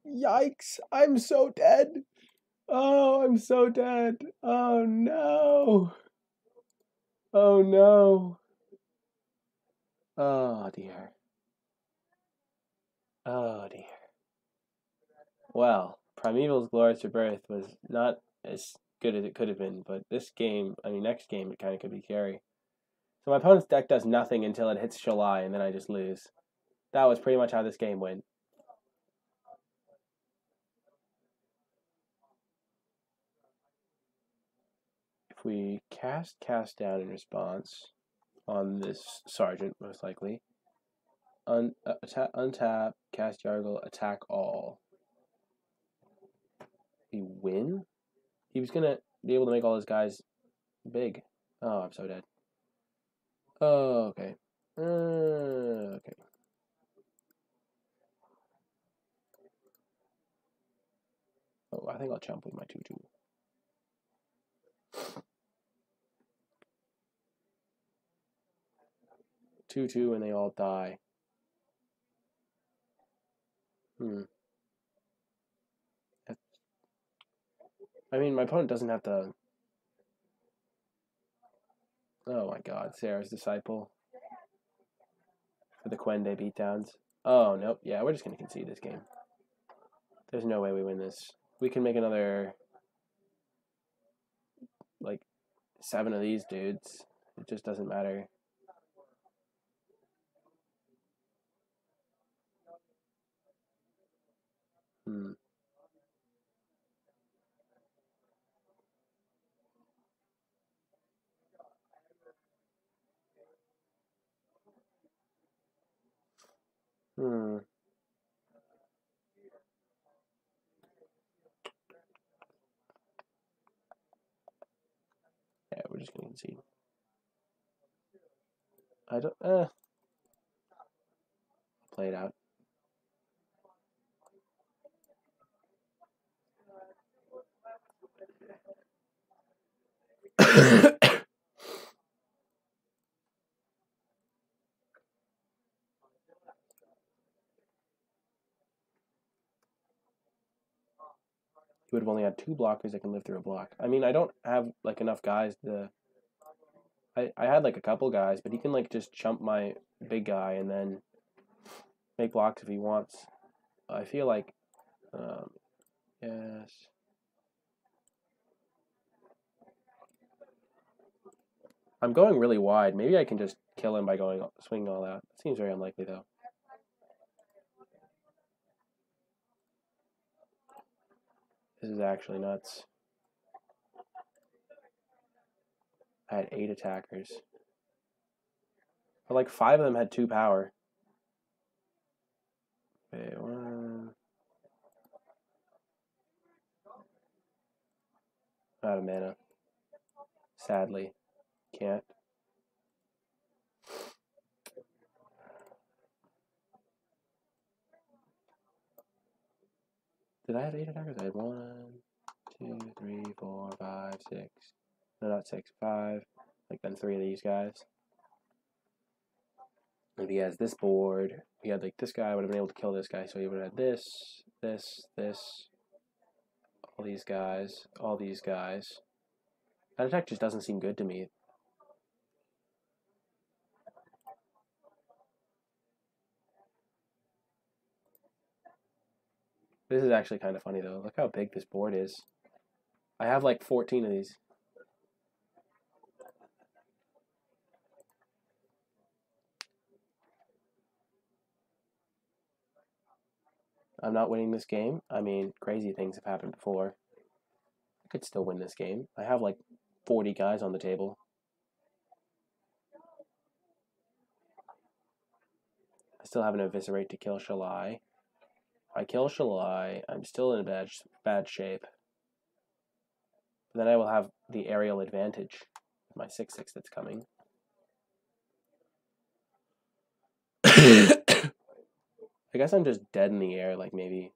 Yikes! I'm so dead! Oh, I'm so dead! Oh no! Oh no! Oh dear. Oh dear. Well, Primeval's Glorious Rebirth was not as good as it could have been, but this game, I mean, next game, it kind of could be scary. So my opponent's deck does nothing until it hits Shalai, and then I just lose. That was pretty much how this game went. If we cast down in response on this Sergeant, most likely, untap, cast Yargle, attack all. We win? He was going to be able to make all his guys big. Oh, I'm so dead. Oh, okay. Okay. Oh, I think I'll chump with my 2/2. Two, and they all die. I mean, my opponent doesn't have to... Oh my god, Sarah's Disciple. For the Quende beatdowns. Oh, nope. Yeah, we're just going to concede this game. There's no way we win this. We can make another... like, 7 of these dudes. It just doesn't matter. Yeah, we're just going to concede. I don't... Play it out. He would have only had 2 blockers that can live through a block. I mean, I don't have, like, enough guys to... I had, like, a couple guys, but he can, like, just chump my big guy and then make blocks if he wants. I feel like, yes. I'm going really wide. Maybe I can just kill him by swinging all out. Seems very unlikely though. This is actually nuts. I had 8 attackers. But like 5 of them had 2 power. Okay, 1. Out of mana. Sadly. Can't. Did I have 8 attackers? I had 1, 2, 3, 4, 5, 6. No, not 6. 5. Like then 3 of these guys. If he has this board, he had like this guy, would have been able to kill this guy, so he would have had this, all these guys. That attack just doesn't seem good to me. This is actually kind of funny though. Look how big this board is. I have like 14 of these. I'm not winning this game. I mean, crazy things have happened before. I could still win this game. I have like 40 guys on the table. I still have an Eviscerate to kill Shalai. If I kill Shalai, I'm still in bad shape. But then I will have the aerial advantage with my 6/6 that's coming. I guess I'm just dead in the air, like maybe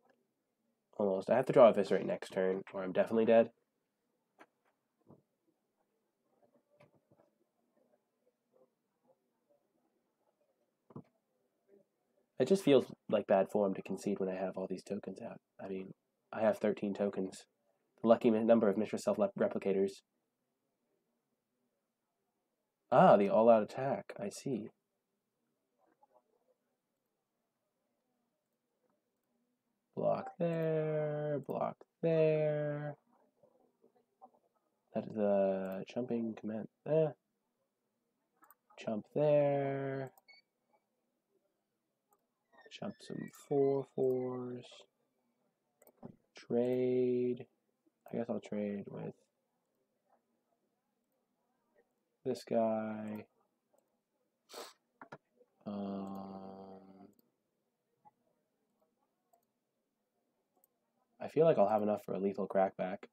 almost. I have to draw a Eviscerate next turn, or I'm definitely dead. It just feels like bad form to concede when I have all these tokens out. I mean, I have 13 tokens. The lucky number of Mishra Self-Replicators. Ah, the all-out attack. I see. Block there, block there. That is the jumping command. Jump there. Jump some 4/4s. Trade. I guess I'll trade with this guy. I feel like I'll have enough for a lethal crackback.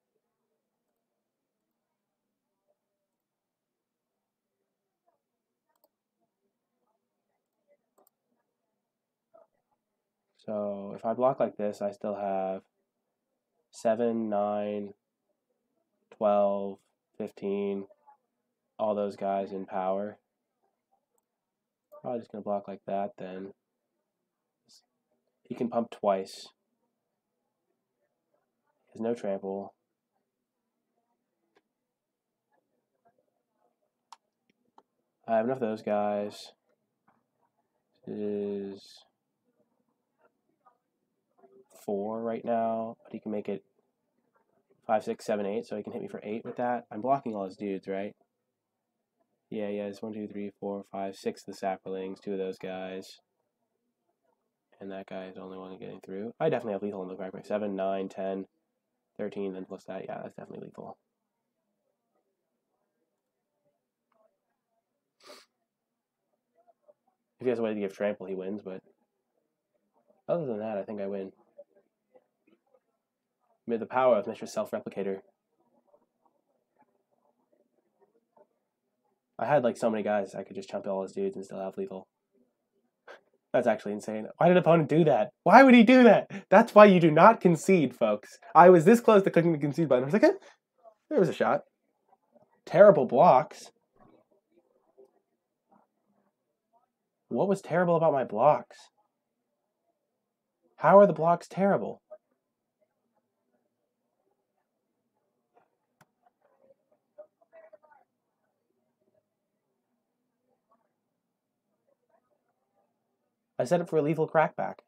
So if I block like this, I still have 7, 9, 12, 15, all those guys in power. Probably just going to block like that then. He can pump twice. He has no trample. I have enough of those guys. This is 4 right now, but he can make it 5, 6, 7, 8, so he can hit me for 8 with that. I'm blocking all his dudes, right? Yeah, it's 1, 2, 3, 4, 5, 6 of the Saprolings, 2 of those guys. And that guy is the only one getting through. I definitely have lethal in the crackback. 7, 9, 10, 13, then plus that. Yeah, that's definitely lethal. If he has a way to give trample, he wins, but other than that, I think I win. The power of Mr. Self-Replicator. I had like so many guys, I could just chump all his dudes and still have lethal. That's actually insane. Why did an opponent do that? Why would he do that? That's why you do not concede, folks. I was this close to clicking the concede button. I was like, there was a shot. Terrible blocks. What was terrible about my blocks? How are the blocks terrible? I set it for a lethal crackback.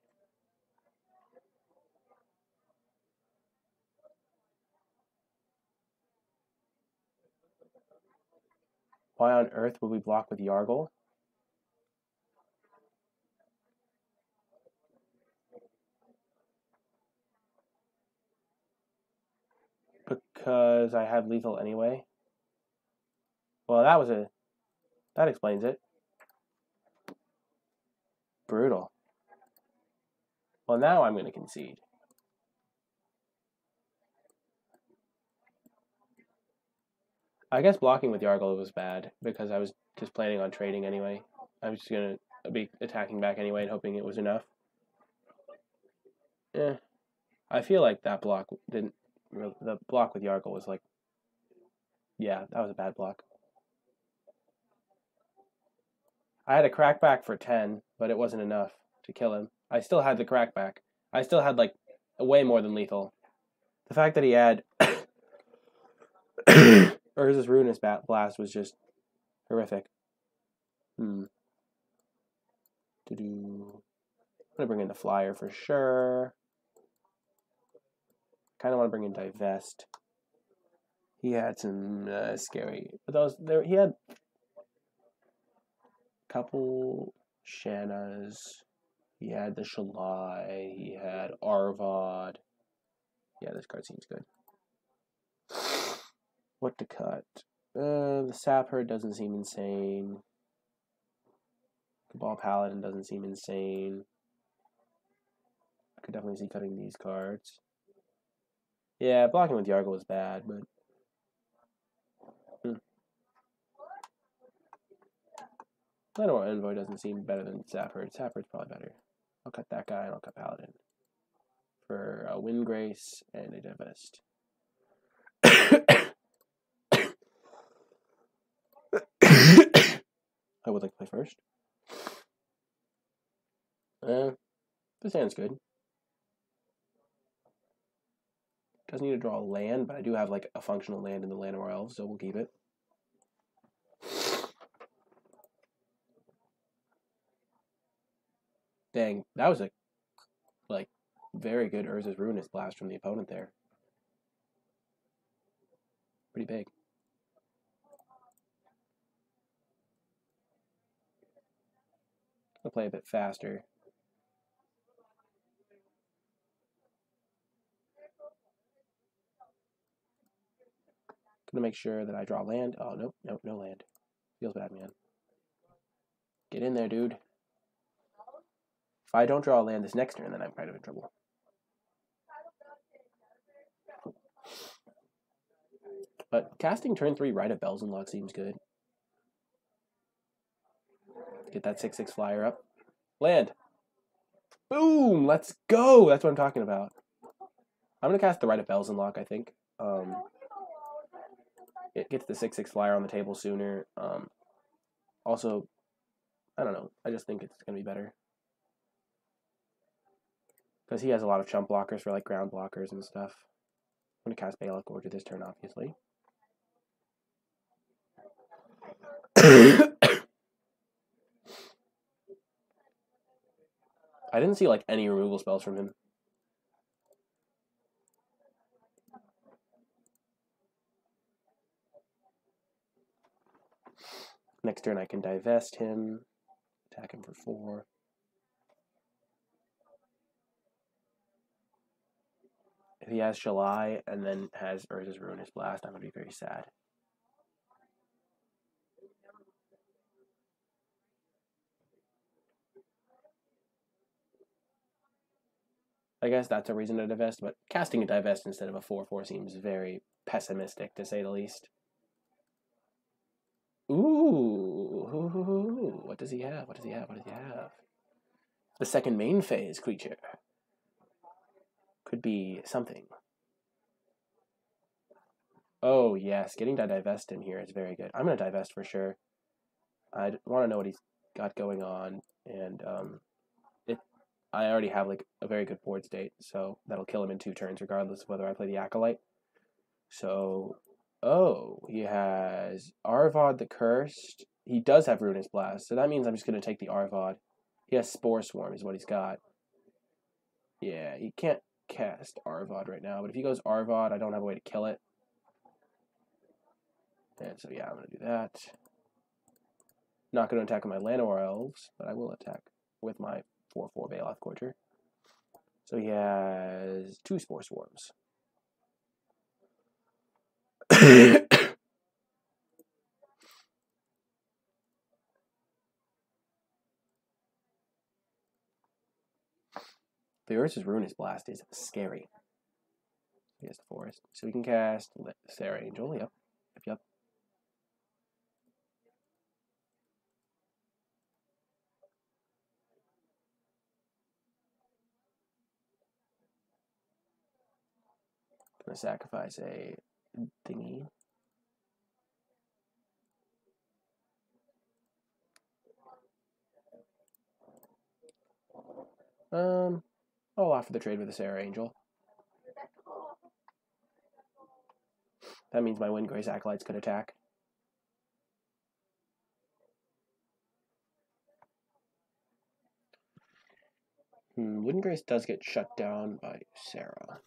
Why on earth would we block with Yargle? Because I have lethal anyway. Well, that explains it. Brutal. Well, now I'm going to concede. I guess blocking with Yargle was bad because I was just planning on trading anyway. I was just going to be attacking back anyway and hoping it was enough. I feel like that block didn't... The block with Yargle was like... Yeah, that was a bad block. I had a crackback for 10, but it wasn't enough to kill him. I still had the crackback. I still had, like, way more than lethal. The fact that he had... Urza's Ruinous Blast was just horrific. I'm gonna bring in the Flyer for sure. Kind of want to bring in Divest. He had some scary... But he had a couple Shannas. He had the Shalai. He had Arvod. Yeah, this card seems good. What to cut? The Sapherd doesn't seem insane. Cabal Paladin doesn't seem insane. I could definitely see cutting these cards. Yeah, blocking with Yargle is bad, but... Llanowar Envoy doesn't seem better than Sapherd. Sapherd's probably better. I'll cut that guy and I'll cut Paladin. For a Windgrace and a Divest. I would like to play first. This hand's good. Doesn't need to draw a land, but I do have like a functional land in the Llanowar Elves, so we'll keep it. Dang, that was a like very good Urza's Ruinous Blast from the opponent there. Pretty big. I'll play a bit faster. Gonna make sure that I draw land. Oh, nope, nope, no land. Feels bad, man. Get in there, dude. If I don't draw a land this next turn, then I'm kind of in trouble. But casting turn 3 Rite of Belzenlok seems good. Get that 6/6 flyer up. Land. Boom! Let's go! That's what I'm talking about. I'm going to cast the Rite of Belzenlok, I think. It gets the 6/6 flyer on the table sooner. Also, I don't know. I just think it's going to be better. Because he has a lot of chump blockers for like ground blockers and stuff. I'm going to cast Balak Order this turn, obviously. I didn't see like any removal spells from him. Next turn I can divest him, attack him for 4. If he has Shalai and then has Urza's Ruinous Blast, I'm going to be very sad. I guess that's a reason to divest, but casting a divest instead of a 4/4 seems very pessimistic, to say the least. Ooh, what does he have? What does he have? What does he have? The second main phase creature. Could be something. Oh, yes, getting to divest him here is very good. I'm going to divest for sure. I want to know what he's got going on, and I already have like a very good board state, so that'll kill him in 2 turns, regardless of whether I play the Acolyte. So, oh, he has Arvod the Cursed. He does have Ruinous Blast, so that means I'm just going to take the Arvod. He has Spore Swarm is what he's got. Yeah, he can't cast Arvod right now, but if he goes Arvod, I don't have a way to kill it. And so yeah, I'm going to do that. Not going to attack with my Llanowar Elves, but I will attack with my 4/4 Baloth Courtier. So he has 2 Spore Swarms. The Urza's Ruinous Blast is scary. He has the Forest. So we can cast Sarah Angel. Yep. Yep. Gonna sacrifice a thingy. I'll offer the trade with the Sarah Angel. That means my Windgrace Acolytes could attack. Windgrace does get shut down by Sarah.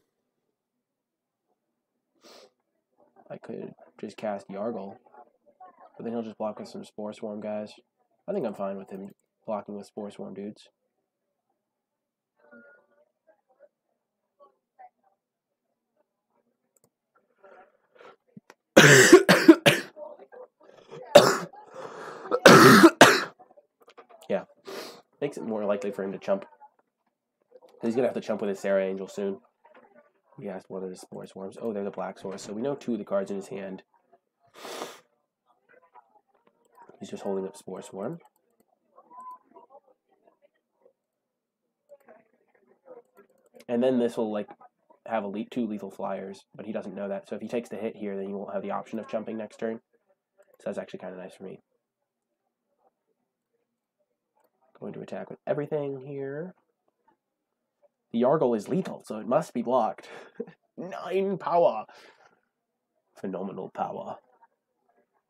I could just cast Yargle, but then he'll just block with some Spore Swarm guys. I think I'm fine with him blocking with Spore Swarm dudes. Yeah, makes it more likely for him to chump. He's gonna have to chump with his Sarah Angel soon. He asked one of his Spore Swarms. Oh, they're the Black Source, so we know 2 of the cards in his hand. He's just holding up Spore Swarm. And then this will like have 2 lethal flyers, but he doesn't know that. So if he takes the hit here, then he won't have the option of jumping next turn. So that's actually kind of nice for me. Going to attack with everything here. The Yargle is lethal, so it must be blocked. 9 power. Phenomenal power.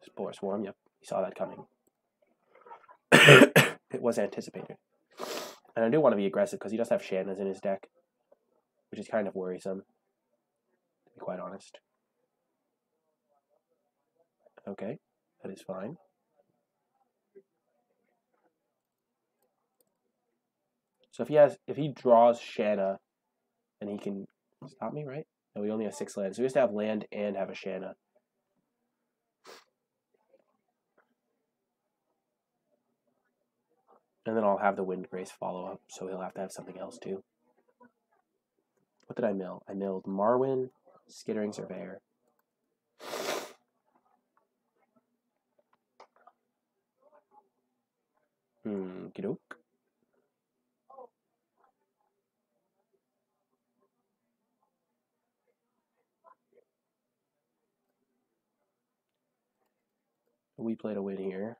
Spore Swarm, yep. You saw that coming. It was anticipated. And I do want to be aggressive because he does have Shannas in his deck, which is kind of worrisome, to be quite honest. Okay, that is fine. So if he draws Shanna, then he can stop me, right? No, we only have 6 lands. So he has to have land and have a Shanna. And then I'll have the Windgrace follow up, so he'll have to have something else too. What did I mill? I milled Marwyn, Skittering Surveyor. Gidok. We played a win here.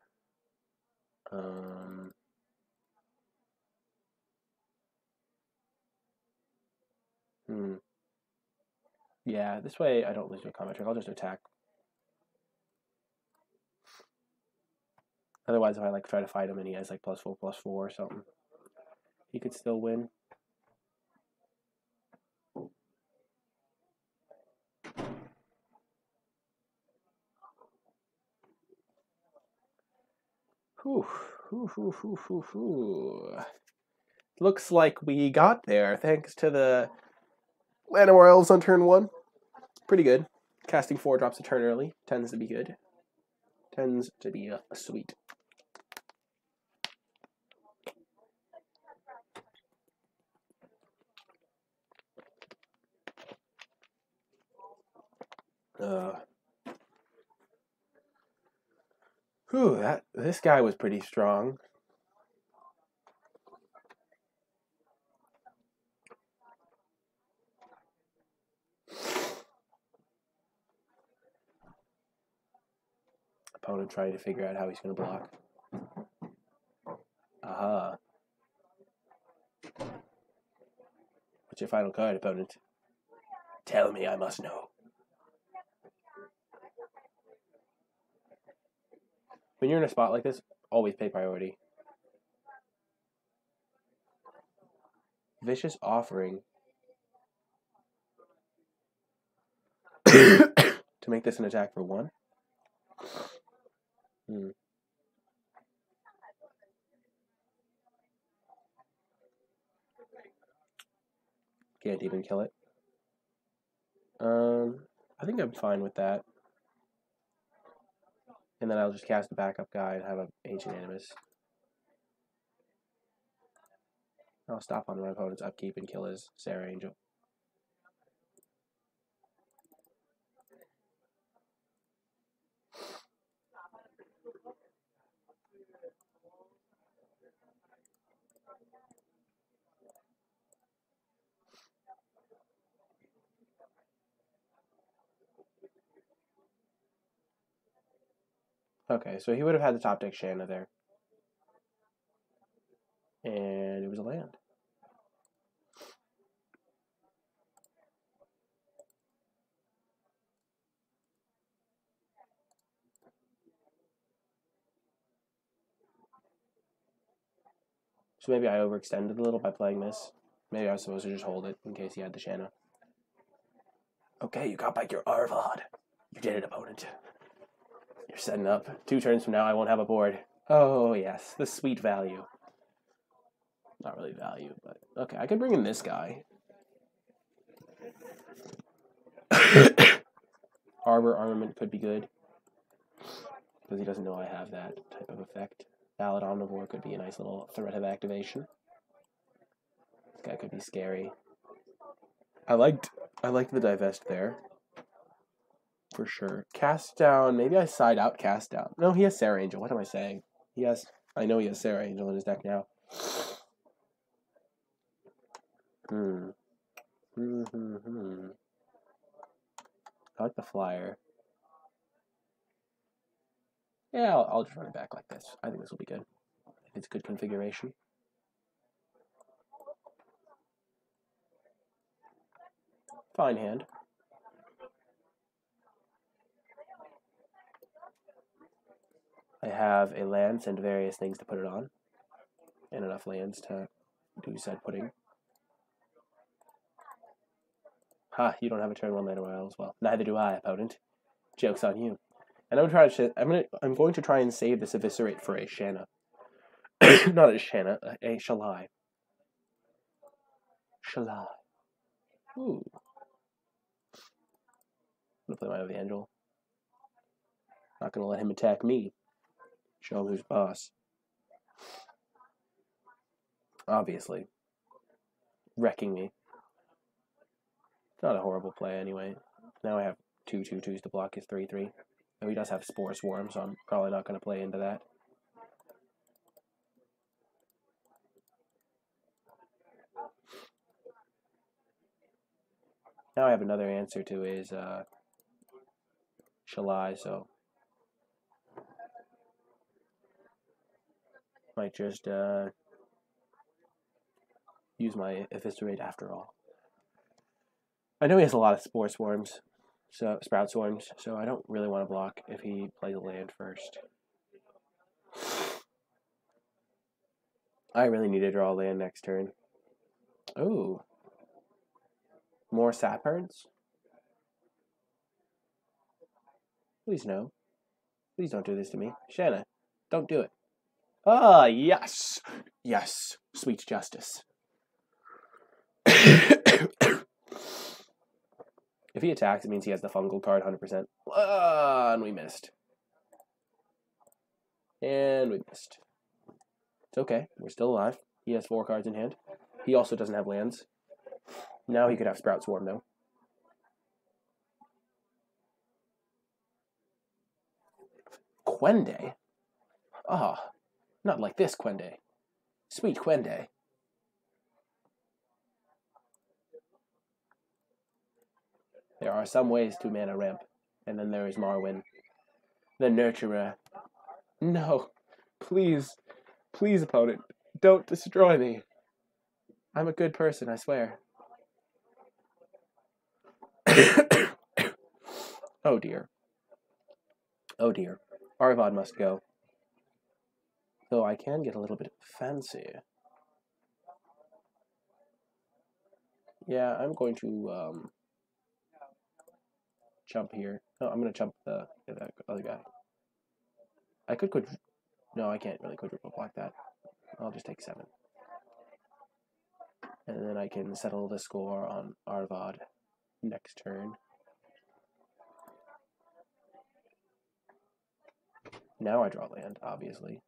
Yeah, this way I don't lose my combat trick. I'll just attack. Otherwise, if I like try to fight him and he has like +4/+4 or something, he could still win. Looks like we got there thanks to the Llanowar Elves on turn 1. Pretty good. Casting 4 drops a turn early tends to be good. Tends to be sweet. This guy was pretty strong. Opponent trying to figure out how he's going to block. Aha. What's your final card, opponent? Tell me, I must know. When you're in a spot like this, always pay priority. Vicious Offering. To make this an attack for 1? Can't even kill it. I think I'm fine with that. And then I'll just cast a backup guy and have an Ancient Animus. I'll stop on my opponent's upkeep and kill his Sarah Angel. Okay, so he would have had the top deck Shanna there. And it was a land. So maybe I overextended a little by playing this. Maybe I was supposed to just hold it in case he had the Shanna. Okay, you got back your Arvad. You did it, opponent. You're setting up. 2 turns from now, I won't have a board. Oh, yes, the sweet value. Not really value, but... Okay, I could bring in this guy. Arbor Armament could be good. Because he doesn't know I have that type of effect. Valid Omnivore could be a nice little threat of activation. This guy could be scary. I liked the divest there. For sure. Cast down. Maybe I side out cast down. No, he has Sarah Angel. What am I saying? I know he has Sarah Angel in his deck now. I like the flyer. Yeah, I'll just run it back like this. I think this will be good. It's good configuration. Fine hand. I have a lance and various things to put it on. And enough lands to do said putting. Ha, you don't have a turn 1 mana royals. Well, neither do I, opponent. Joke's on you. And I'm going to try and save this Eviscerate for a Shanna. Not a Shanna, a Shalai. Shalai. Ooh. I'm gonna play my Evangel. Not gonna let him attack me. Show him who's boss. Obviously. Wrecking me. Not a horrible play anyway. Now I have 2/2/2s to block his 3/3. Though he does have Spore Swarm, so I'm probably not going to play into that. Now I have another answer to his Shalai, so might just use my Eviscerate after all. I know he has a lot of Spore Swarms, so Sprout Swarms, so I don't really want to block if he plays a land first. I really need to draw a land next turn. Oh. More Sappers? Please no. Please don't do this to me. Shanna, don't do it. Ah, yes! Yes, sweet justice. If he attacks, it means he has the fungal card 100%. And we missed. And we missed. It's okay. We're still alive. He has 4 cards in hand. He also doesn't have lands. Now he could have Sprout Swarm, though. Quende? Ah, not like this, Quende. Sweet Quende. There are some ways to mana ramp. And then there is Marwyn, the Nurturer. No. Please. Please, opponent. Don't destroy me. I'm a good person, I swear. Oh dear. Oh dear. Arvad must go. Though I can get a little bit fancy. Yeah, I'm going to jump here. No, I'm going to jump the other guy. I could no, I can't really quadruple block that. I'll just take 7. And then I can settle the score on Arvad next turn. Now I draw land, obviously.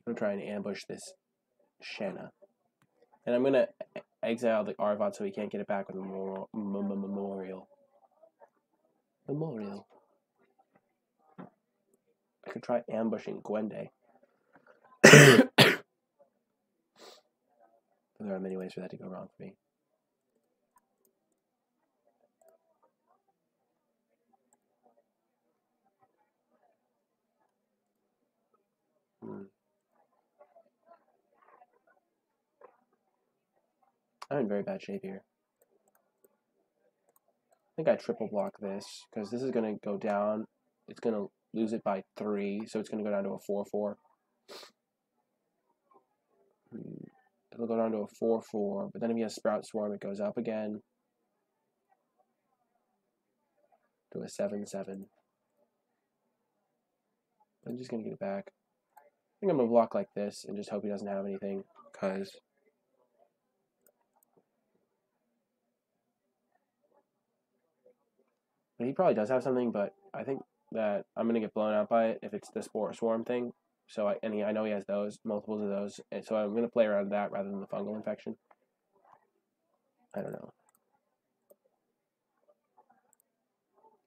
I'm trying to ambush this Shanna. And I'm going to exile the Arvad so he can't get it back with a memorial. Memorial. I could try ambushing Gwende. There are many ways for that to go wrong for me. I'm in very bad shape here. I think I triple block this, because this is going to go down. It's going to lose it by 3, so it's going to go down to a 4-4. It'll go down to a 4-4, but then if he has Sprout Swarm, it goes up again to a 7-7. I'm just going to get it back. I think I'm going to block like this and just hope he doesn't have anything, because he probably does have something, but I think that I'm going to get blown out by it if it's the Spore Swarm thing. So I know he has those, multiples of those, and so I'm going to play around that rather than the fungal infection. I don't know.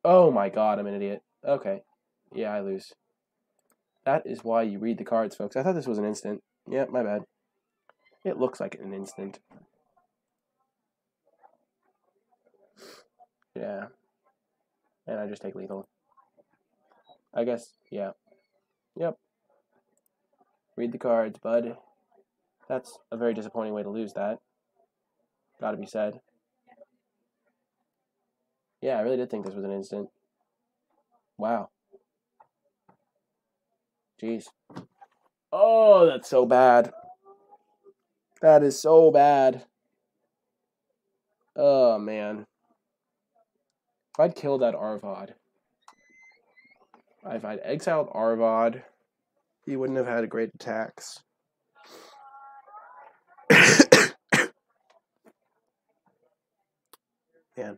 Oh my god, I'm an idiot. Okay. Yeah, I lose. That is why you read the cards, folks. I thought this was an instant. Yeah, my bad. It looks like an instant. Yeah. And I just take lethal. I guess, yeah. Yep. Read the cards, bud. That's a very disappointing way to lose that. Gotta be said. Yeah, I really did think this was an instant. Wow. Jeez. Oh, that's so bad. That is so bad. Oh, man. If I'd killed that Arvad, if I'd exiled Arvad, he wouldn't have had great attacks. Man, that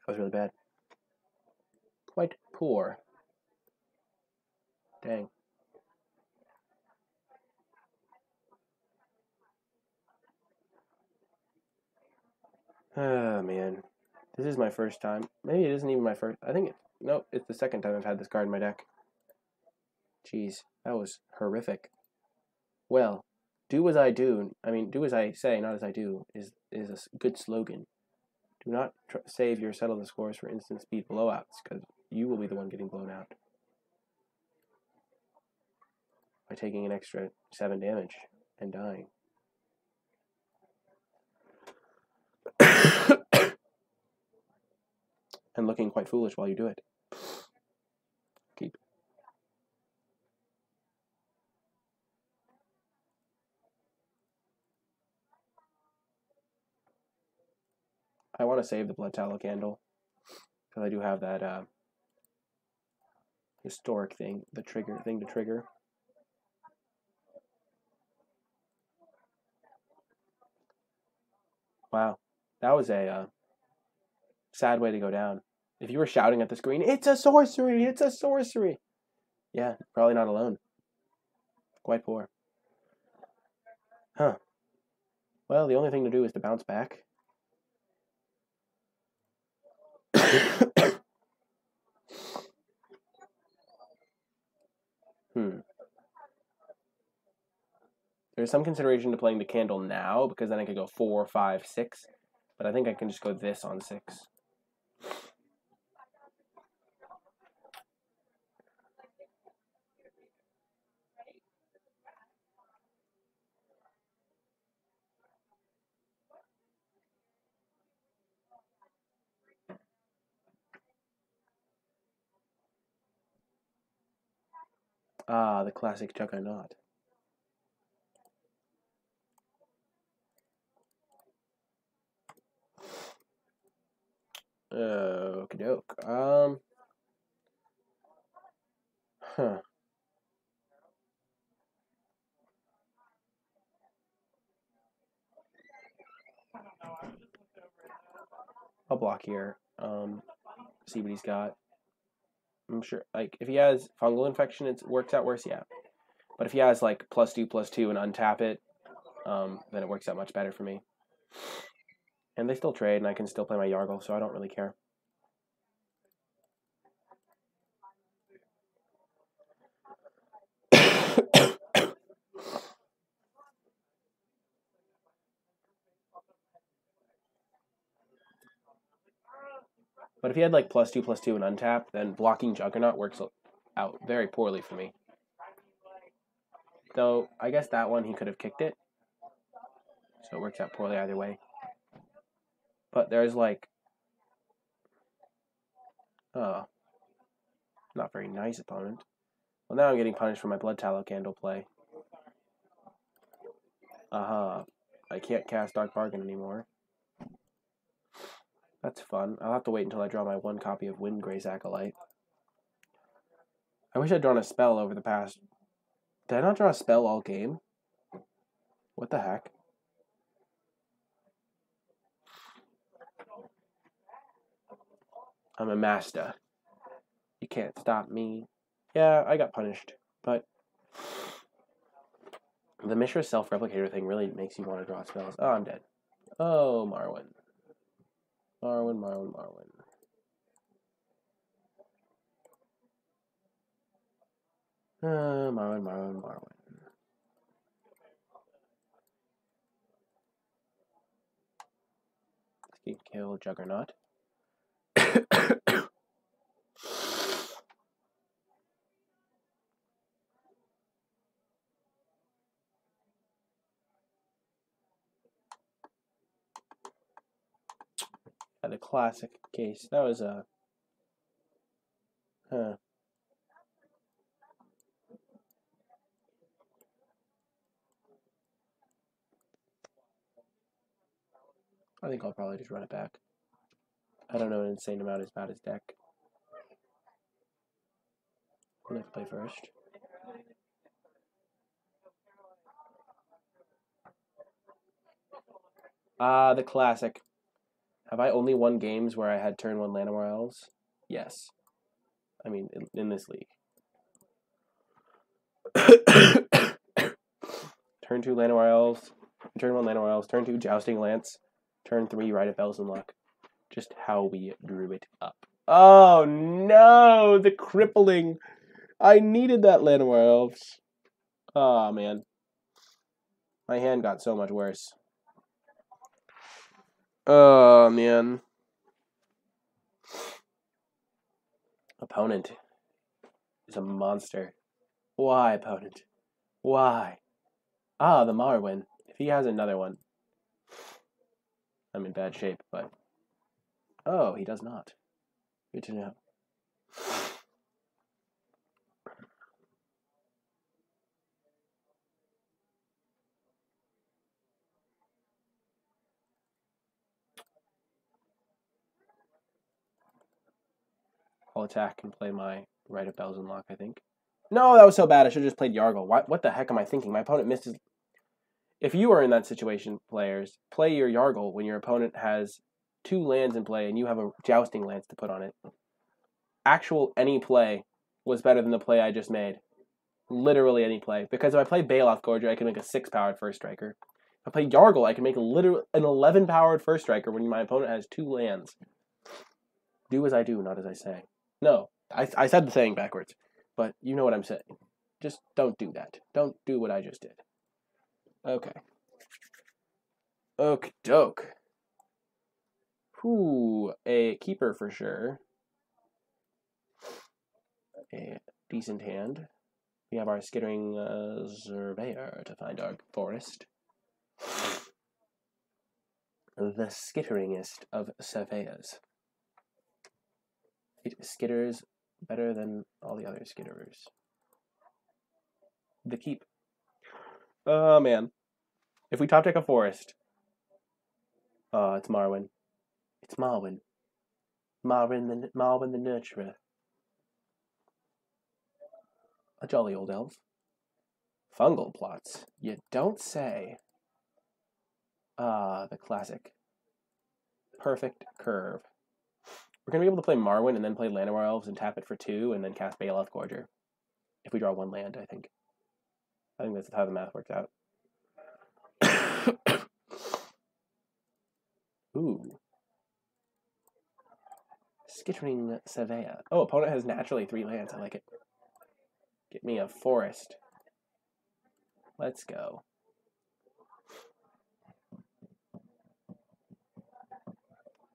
was really bad. Quite poor. Dang. Oh, man. This is my first time. Maybe it isn't even my first. I think nope, it's the second time I've had this card in my deck. Jeez, that was horrific. Well, do as I do. I mean, do as I say, not as I do, is a good slogan. Do not save your settle the scores for instant speed blowouts, because you will be the one getting blown out by taking an extra 7 damage and dying. And looking quite foolish while you do it. Keep. I want to save the blood tallow candle, because I do have that historic thing, the trigger thing to trigger. Wow, that was a sad way to go down. If you were shouting at the screen, "It's a sorcery! It's a sorcery!" Yeah, probably not alone. Quite poor. Huh. Well, the only thing to do is to bounce back. There's some consideration to playing the candle now, because then I could go 4, 5, 6. But I think I can just go this on 6. Ah, the classic Juggernaut. Okie doke. Huh. I'll block here. See what he's got. I'm sure, like, if he has fungal infection, it works out worse, yeah. But if he has, like, +2/+2 and untap it, then it works out much better for me. And they still trade, and I can still play my Yargle, so I don't really care. But if he had, like, +2/+2 and untap, then blocking Juggernaut works out very poorly for me. Though, I guess that one he could have kicked it. So it works out poorly either way. But there's, like, not very nice opponent. Well, now I'm getting punished for my Blood Tallow Candle play. I can't cast Dark Bargain anymore. That's fun. I'll have to wait until I draw my 1 copy of Windgrace Acolyte. I wish I'd drawn a spell over the past... Did I not draw a spell all game? What the heck? I'm a master. You can't stop me. Yeah, I got punished, but the Mishra self-replicator thing really makes you want to draw spells. Oh, I'm dead. Oh, Marwyn. Marwyn. Marwyn. Escape kill Juggernaut. The classic case. That was a... Huh. I think I'll probably just run it back. I don't know an insane amount about his deck. Let's play first. The classic. Have I only won games where I had turn 1 Llanowar Elves? Yes. I mean, in this league. Turn 2 Llanowar Elves. Turn 1 Llanowar Elves. Turn 2 Jousting Lance. Turn 3 Rite of Bells and Luck. Just how we drew it up. Oh no! The crippling! I needed that Llanowar Elves. Oh man. My hand got so much worse. Oh man. Opponent is a monster. Why, opponent? Why? Ah, the Marwyn. If he has another one, I'm in bad shape, but... Oh, he does not. Good to know. I'll attack and play my Rite of Bells and Luck, I think. No, that was so bad. I should have just played Yargle. What the heck am I thinking? My opponent missed his... If you are in that situation, players, play your Yargle when your opponent has 2 lands in play and you have a Jousting Lance to put on it. Actual any play was better than the play I just made. Literally any play. Because if I play Baloth Gorger, I can make a 6-powered first striker. If I play Yargle, I can make an 11-powered first striker when my opponent has 2 lands. Do as I do, not as I say. No, I said the saying backwards. But you know what I'm saying. Just don't do that. Don't do what I just did. Okay. Okie doke. Whew, a keeper for sure. A decent hand. We have our skittering surveyor to find our forest. The skitteringest of surveyors. It skitters better than all the other skitterers. the keep. Oh, man. If we top deck a forest... it's Marwyn. It's Marwyn. Marwyn the Nurturer. A jolly old elf. Fungal plots. You don't say. The classic. Perfect curve. We're going to be able to play Marwyn and then play Llanowar Elves and tap it for 2 and then cast Baloth Gorger. If we draw 1 land, I think. I think that's how the math works out. Ooh. Skittering Surveyor. Oh, opponent has naturally 3 lands. I like it. Get me a forest. Let's go.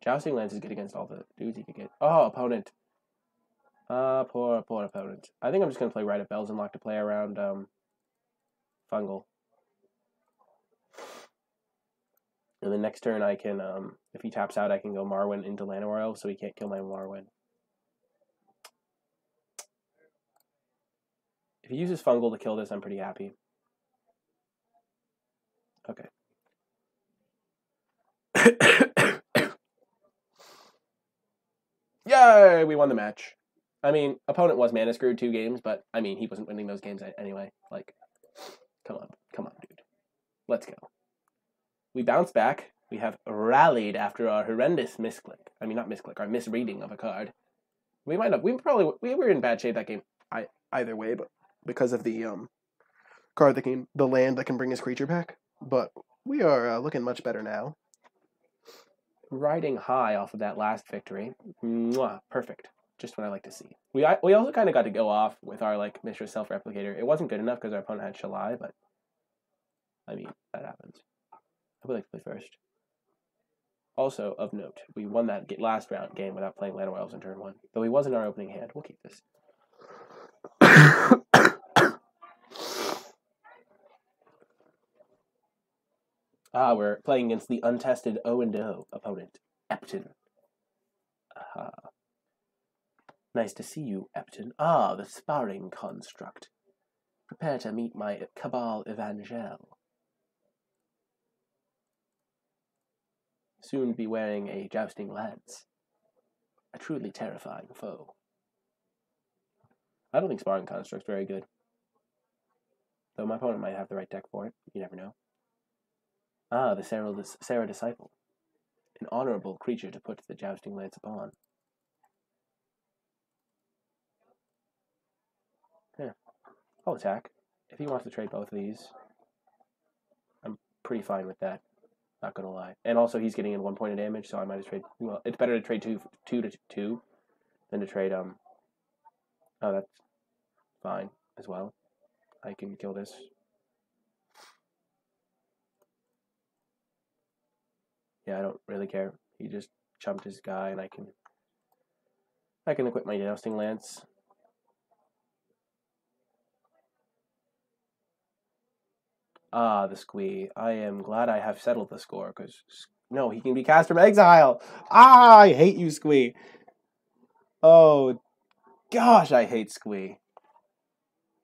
Jousting Lance is good against all the dudes he could get. Oh, opponent. Poor opponent. I think I'm just going to play Rite of Bells and Lock to play around Fungal. And the next turn I can, if he taps out, I can go Marwyn into Llanowar Elves so he can't kill my Marwyn. If he uses Fungal to kill this, I'm pretty happy. Okay. Yay! We won the match. I mean, opponent was mana screwed 2 games, but, I mean, he wasn't winning those games anyway. Like, come on, dude. Let's go. We bounced back. We have rallied after our horrendous misclick. I mean, not misclick, our misreading of a card. We were in bad shape that game either way, but because of the card that the land that can bring his creature back. But we are looking much better now. Riding high off of that last victory. Mwah, perfect. Just what I like to see. We also kind of got to go off with our like Mishra Self-Replicator. It wasn't good enough because our opponent had Shalai, but I mean, that happens. I would like to play first. Also, of note, we won that last round game without playing Llanowar Elves in turn 1. Though he was in our opening hand. We'll keep this. We're playing against the untested 0-0 opponent, Epton. Nice to see you, Epton. The sparring construct. Prepare to meet my Cabal Evangel. Soon be wearing a jousting lance. A truly terrifying foe. I don't think sparring construct's very good. Though my opponent might have the right deck for it. You never know. The Sarah Disciple. An honorable creature to put the jousting lance upon. Yeah. I'll attack. If he wants to trade both of these, I'm pretty fine with that. Not gonna lie. And also he's getting in 1 point of damage, so I might as trade. Well, it's better to trade 2 to 2 than to trade Oh, that's fine as well. I can kill this. Yeah, I don't really care. He just chumped his guy, and I can equip my jousting lance. The squee. I am glad I have settled the score, because... No, he can be cast from exile! I hate you, squee! Oh, gosh, I hate squee.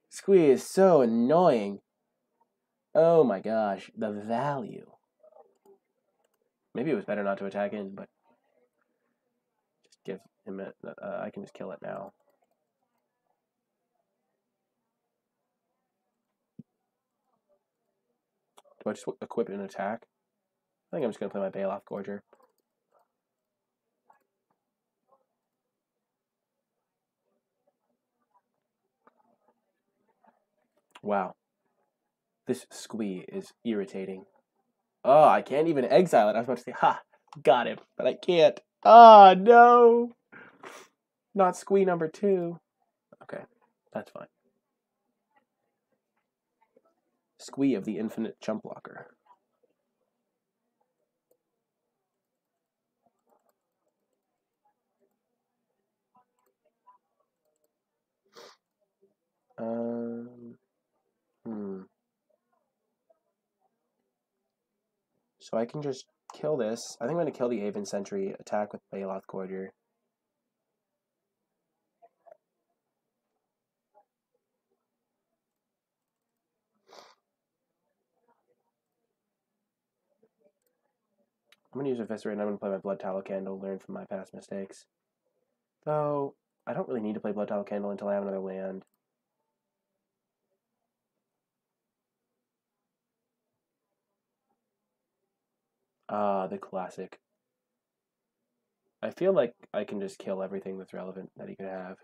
Squee is so annoying. Oh my gosh, the value. Maybe it was better not to attack in, but... Just give him I can just kill it now. Do I just equip an attack? I think I'm just going to play my Baloth Gorger. Wow. This squee is irritating. Oh, I can't even exile it. I was about to say, ha, got him, but I can't. Ah, no. Not squee number 2. Okay, that's fine. Squee of the Infinite Chump Blocker. So I can just kill this. I think I'm going to kill the Aven Sentry, attack with Baloth Gorger. I'm going to use Eviscerate, and I'm going to play my Blood Tallow Candle, learn from my past mistakes. Though, I don't really need to play Blood Tallow Candle until I have another land. Ah, the classic. I feel like I can just kill everything that's relevant that he could have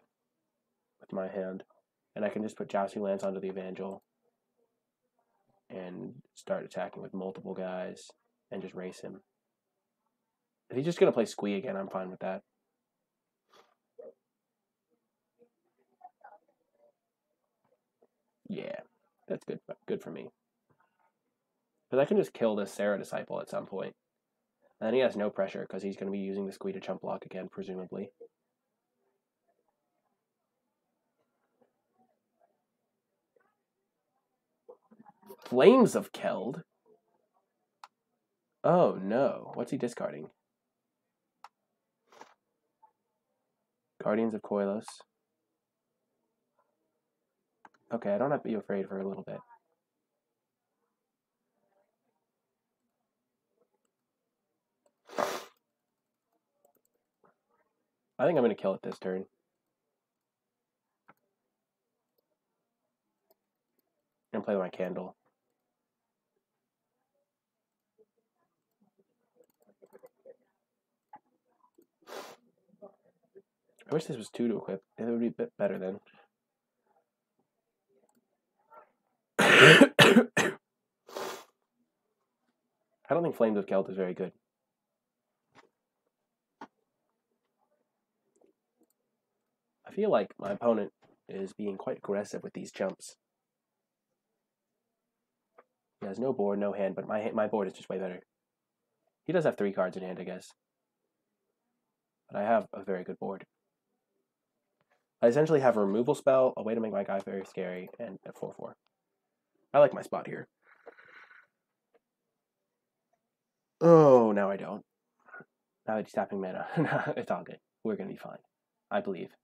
with my hand. And I can just put Jousting Lance onto the Evangel and start attacking with multiple guys and just race him. If he's just going to play Squee again, I'm fine with that. Yeah, that's good for me. Because I can just kill this Sarah Disciple at some point. And then he has no pressure because he's going to be using the Squee to chump block again, presumably. Flames of Keld? Oh no, what's he discarding? Guardians of Koilos. Okay, I don't have to be afraid for a little bit. I think I'm going to kill it this turn. And play my Candle. I wish this was 2 to equip. It would be a bit better then. I don't think Flames of Keld is very good. I feel like my opponent is being quite aggressive with these jumps. He has no board, no hand, but my board is just way better. He does have 3 cards in hand, I guess. But I have a very good board. I essentially have a removal spell, a way to make my guy very scary, and a 4/4. I like my spot here. Oh, now I don't. Now that he's tapping mana. It's all good. We're going to be fine. I believe.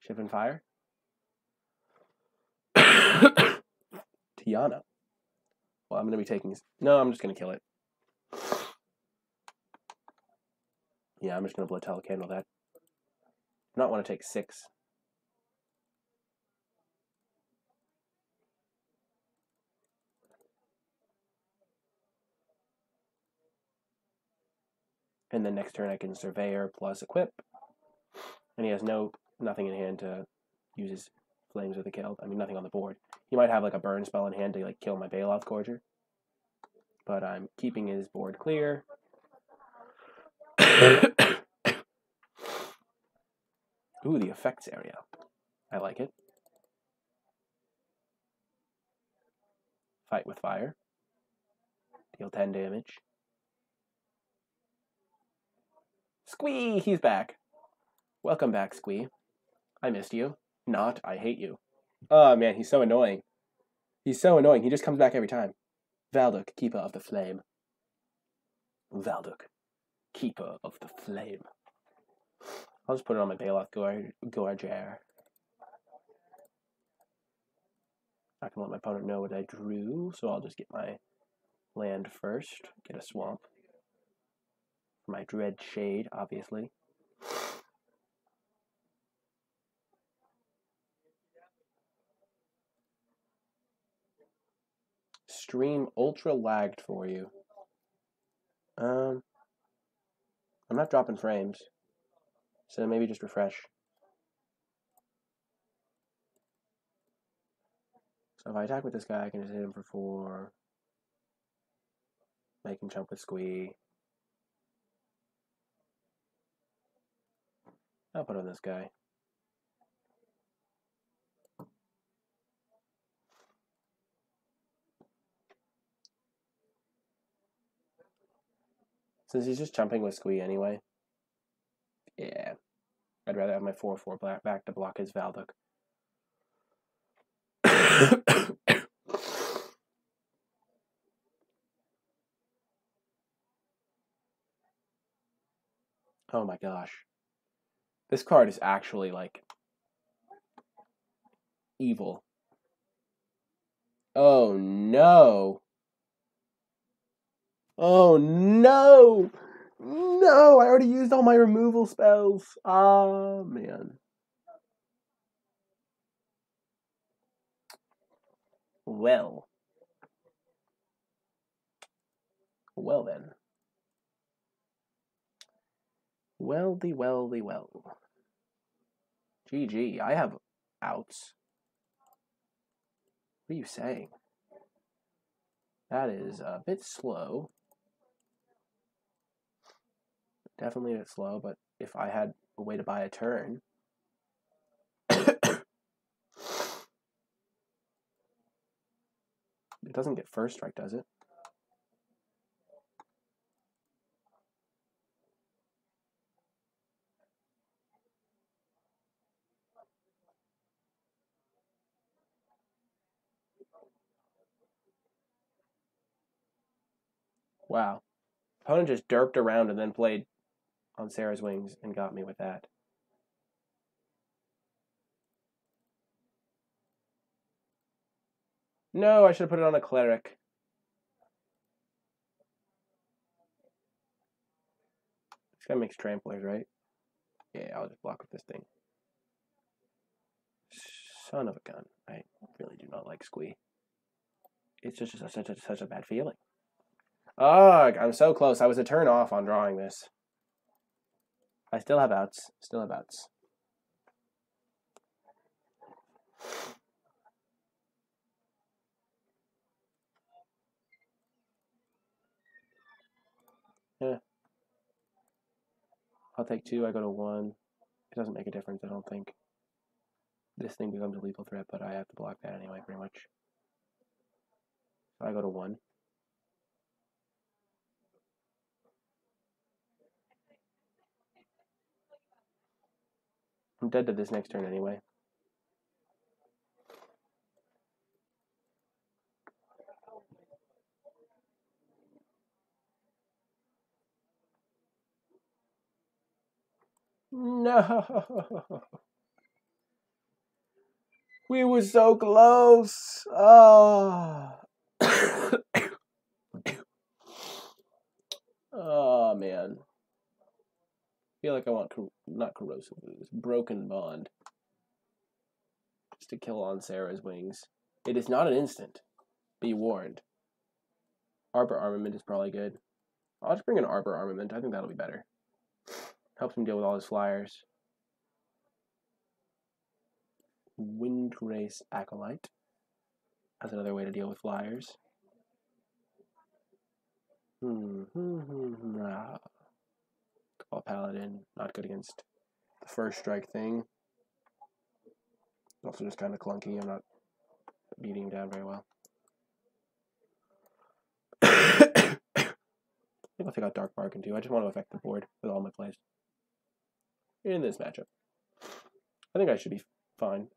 Shift and Fire? Tiana. Well, I'm going to be taking... No, I'm just going to kill it. Yeah, I'm just going to Blood Tallow Candle that. I not want to take 6. And then next turn I can Surveyor plus Equip. And he has nothing in hand to use his Flames of the Keld. I mean, nothing on the board. He might have like a burn spell in hand to like kill my Bailoff Gorger. But I'm keeping his board clear. Ooh, the effects area. I like it. Fight with Fire. Deal 10 damage. Squee! He's back. Welcome back, Squee. I missed you. Not, I hate you. Oh man, he's so annoying. He's so annoying. He just comes back every time. Valduk, Keeper of the Flame. Valduk, Keeper of the Flame. I'll just put it on my Bailoff Gorger. I can let my opponent know what I drew, so I'll just get my land first. Get a swamp. My Dread Shade, obviously. Stream ultra lagged for you. I'm not dropping frames, so maybe just refresh. So if I attack with this guy, I can just hit him for 4. Make him jump with Squee. I'll put on this guy. Since he's just jumping with Squee anyway. Yeah. I'd rather have my 4/4 back to block his Valduk. Oh my gosh. This card is actually, like, evil. Oh no! Oh no! No! I already used all my removal spells. Ah, man. Well. Well then. Weldy, weldy, well. GG. I have outs. What are you saying? That is a bit slow. Definitely a bit slow, but if I had a way to buy a turn... It doesn't get first strike, does it? Wow. Opponent just derped around and then played on Sarah's Wings and got me with that. No, I should have put it on a cleric. This guy makes tramplers, right? Yeah, I'll just block with this thing. Son of a gun. I really do not like Squee. It's just such a bad feeling. Ugh, I'm so close. I was a turn off on drawing this. I still have outs. Still have outs. Yeah. I'll take 2. I go to 1. It doesn't make a difference, I don't think. This thing becomes a lethal threat, but I have to block that anyway, pretty much. So I go to 1. I'm dead to this next turn anyway. No! We were so close! Oh! Oh, man. I feel like I want, not corrosive ooze, broken bond. Just to kill on Sarah's Wings. It is not an instant. Be warned. Arbor Armament is probably good. I'll just bring an Arbor Armament. I think that'll be better. Helps him deal with all his flyers. Windrace Acolyte. That's another way to deal with flyers. Call Paladin. Not good against the first strike thing. Also just kind of clunky. I'm not beating him down very well. I think I'll take out Dark Bargain too. I just want to affect the board with all my plays. In this matchup. I think I should be fine.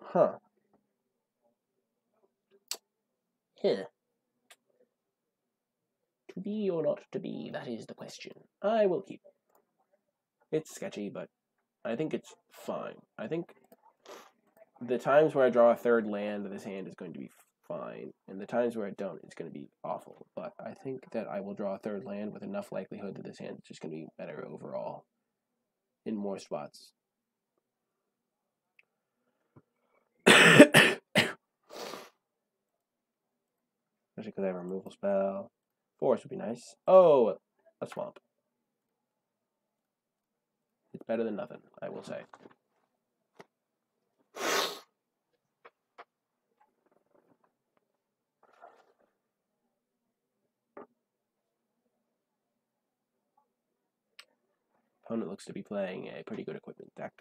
Huh. Here. To be or not to be, that is the question. I will keep. It's sketchy, but I think it's fine. I think the times where I draw a third land, this hand is going to be fine. And the times where I don't, it's going to be awful. But I think that I will draw a third land with enough likelihood that this hand is just going to be better overall in more spots. Especially because I have a removal spell. Force would be nice. Oh, a swamp. It's better than nothing, I will say. Opponent looks to be playing a pretty good equipment deck.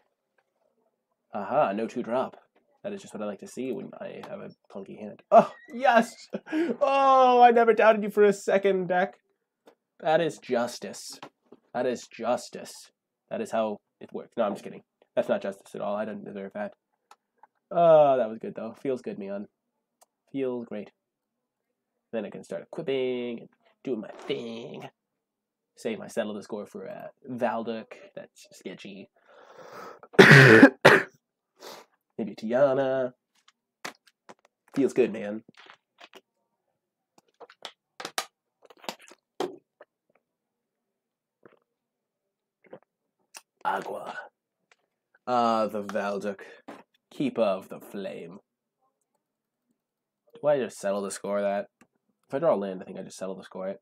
Aha, no 2-drop. That is just what I like to see when I have a clunky hand. Oh, yes! Oh, I never doubted you for a second, deck. That is justice. That is justice. That is how it works. No, I'm just kidding. That's not justice at all. I don't deserve that. Oh, that was good, though. Feels good, Mion. Feels great. Then I can start equipping. doing my thing. Save my settle the score for Valduk. That's sketchy. Maybe Tiana. Feels good, man. Agua. The Valduk. Keeper of the Flame. Do I just settle the score that? If I draw a land, I think I just settle the score it.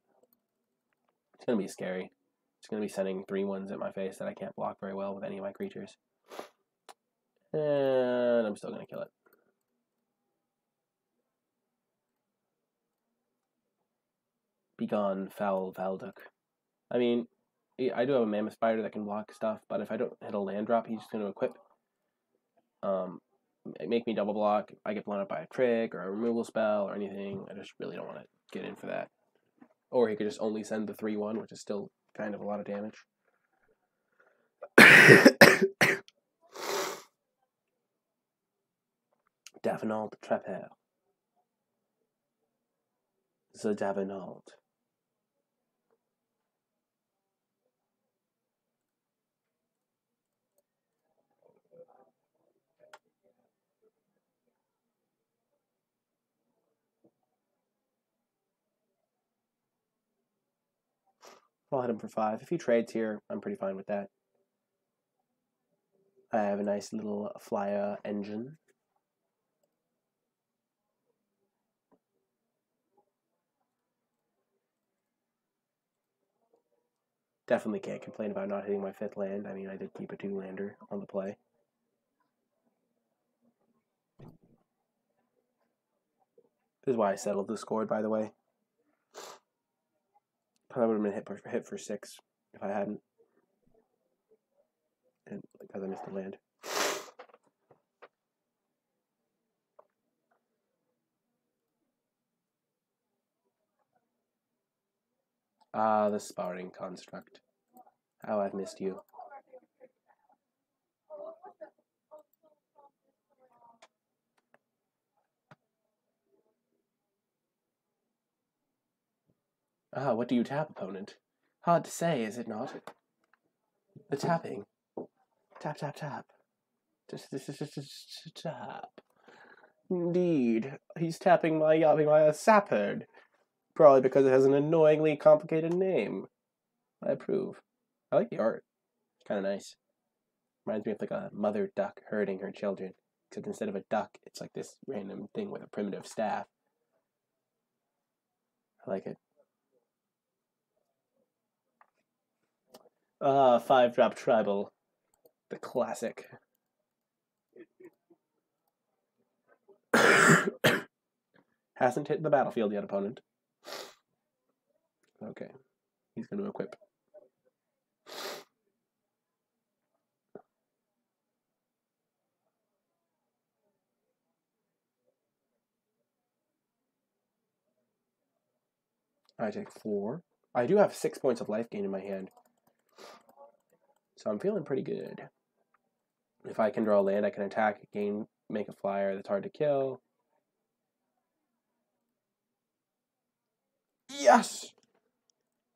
It's going to be scary. It's going to be sending 3-1s at my face that I can't block very well with any of my creatures. And I'm still going to kill it. Begone, foul Valduk. I mean, I do have a Mammoth Spider that can block stuff, but if I don't hit a land drop, he's just going to equip. Make me double block. I get blown up by a trick or a removal spell or anything. I just really don't want to get in for that. Or he could just only send the 3-1, which is still kind of a lot of damage. Davenant Trapper. The Davenant. I'll hit him for 5. If he trades here, I'm pretty fine with that. I have a nice little flyer engine. Definitely can't complain about not hitting my 5th land. I mean, I did keep a 2-lander on the play. This is why I settled the score, by the way. Probably would have been hit for 6 if I hadn't. And because I missed the land. The Sparring Construct. How I've missed you. What do you tap, opponent? Hard to say, is it not? The tapping. Tap, tap, tap. Tap. Indeed. He's tapping my Sappherd. Probably because it has an annoyingly complicated name. I approve. I like the art. It's kind of nice. Reminds me of like a mother duck herding her children. Except instead of a duck, it's like this random thing with a primitive staff. I like it. 5-drop tribal. The classic. Hasn't hit the battlefield yet, opponent. Okay. He's going to equip. I take 4. I do have 6 points of life gain in my hand. So I'm feeling pretty good. If I can draw land, I can attack, gain, make a flyer that's hard to kill. Yes!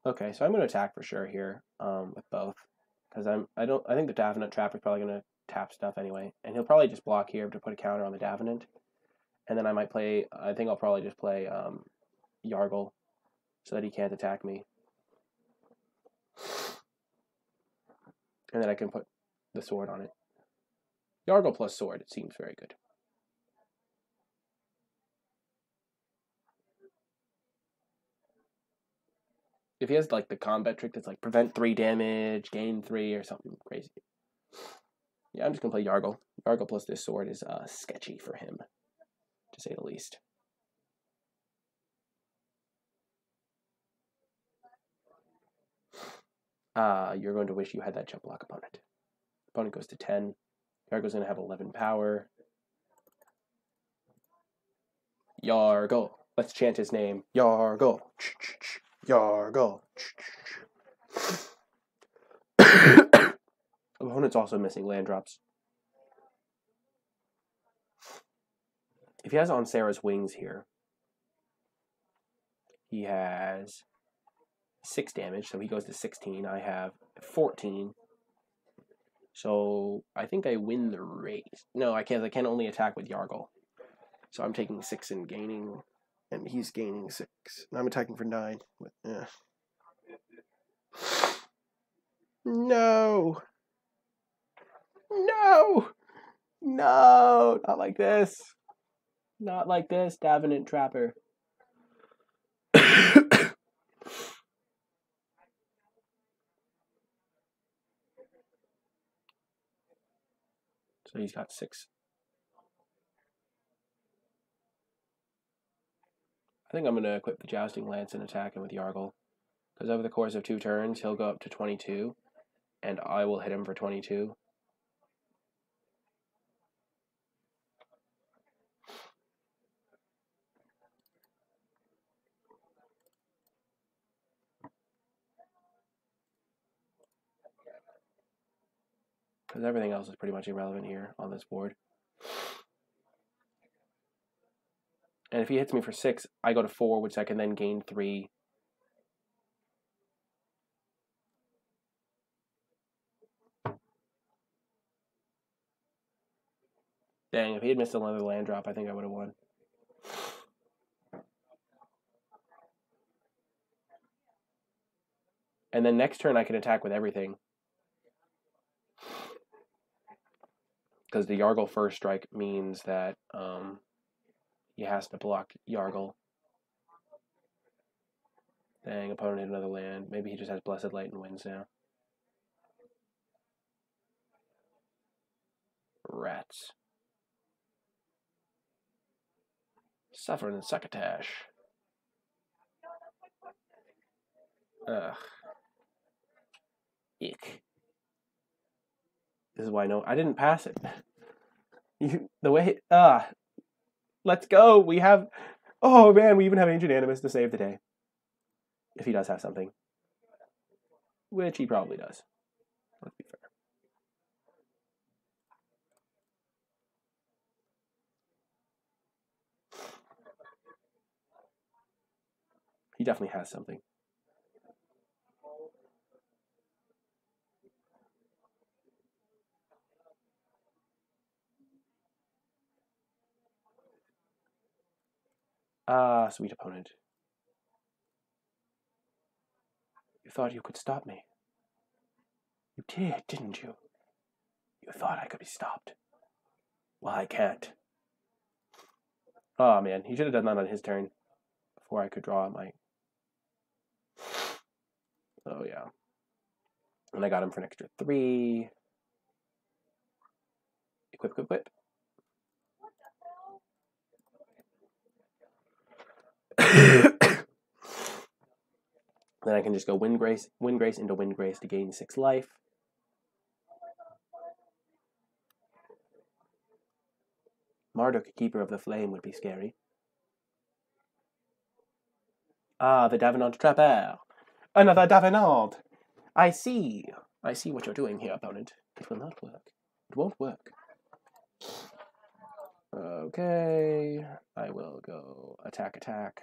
Okay, so I'm going to attack for sure here with both. Because I think the Davenant Trap is probably going to tap stuff anyway. And he'll probably just block here to put a counter on the Davenant. And then I might play, I think I'll probably just play Yargle so that he can't attack me. And then I can put the sword on it. Yargle plus sword, it seems very good. If he has like the combat trick that's like prevent 3 damage, gain 3 or something crazy. Yeah, I'm just going to play Yargle. Yargle plus this sword is sketchy for him, to say the least. You're going to wish you had that jump block, opponent. Opponent goes to 10. Yargle's going to have 11 power. Yargle. Let's chant his name. Yargle. Yargle. Opponent's also missing land drops. If he has on Sarah's wings here, he has 6 damage, so he goes to 16. I have 14. So I think I win the race. No, I can't. I can only attack with Yargle. So I'm taking 6 and gaining, and he's gaining 6. And I'm attacking for 9. But, No! No! No! Not like this. Not like this, Davenant Trapper. So he's got 6. I think I'm going to equip the Jousting Lance and attack him with Yargle. Because over the course of 2 turns, he'll go up to 22. And I will hit him for 22. Because everything else is pretty much irrelevant here on this board. And if he hits me for 6, I go to 4, which I can then gain 3. Dang, if he had missed another land drop, I think I would have won. And then next turn I can attack with everything. Because the Yargle first strike means that he has to block Yargle. Dang, opponent hit another land. Maybe he just has Blessed Light and wins now. Rats. Suffering and Succotash. Ugh. Ick. This is why I didn't pass it. Let's go. We have, oh man, we even have Ancient Animus to save the day. If he does have something. Which he probably does. Let's be fair. He definitely has something. Ah, sweet opponent. You thought you could stop me. You did, didn't you? You thought I could be stopped. Well, I can't. Oh man, he should have done that on his turn before I could draw my... Oh yeah. And I got him for an extra 3. Equip, equip, equip. Then I can just go Windgrace into Windgrace to gain 6 life. Marduk, Keeper of the Flame, would be scary. Ah, the Davenant Trapper. Another Davenant. I see what you're doing here, opponent. It will not work. It won't work. Okay. I will go attack, attack.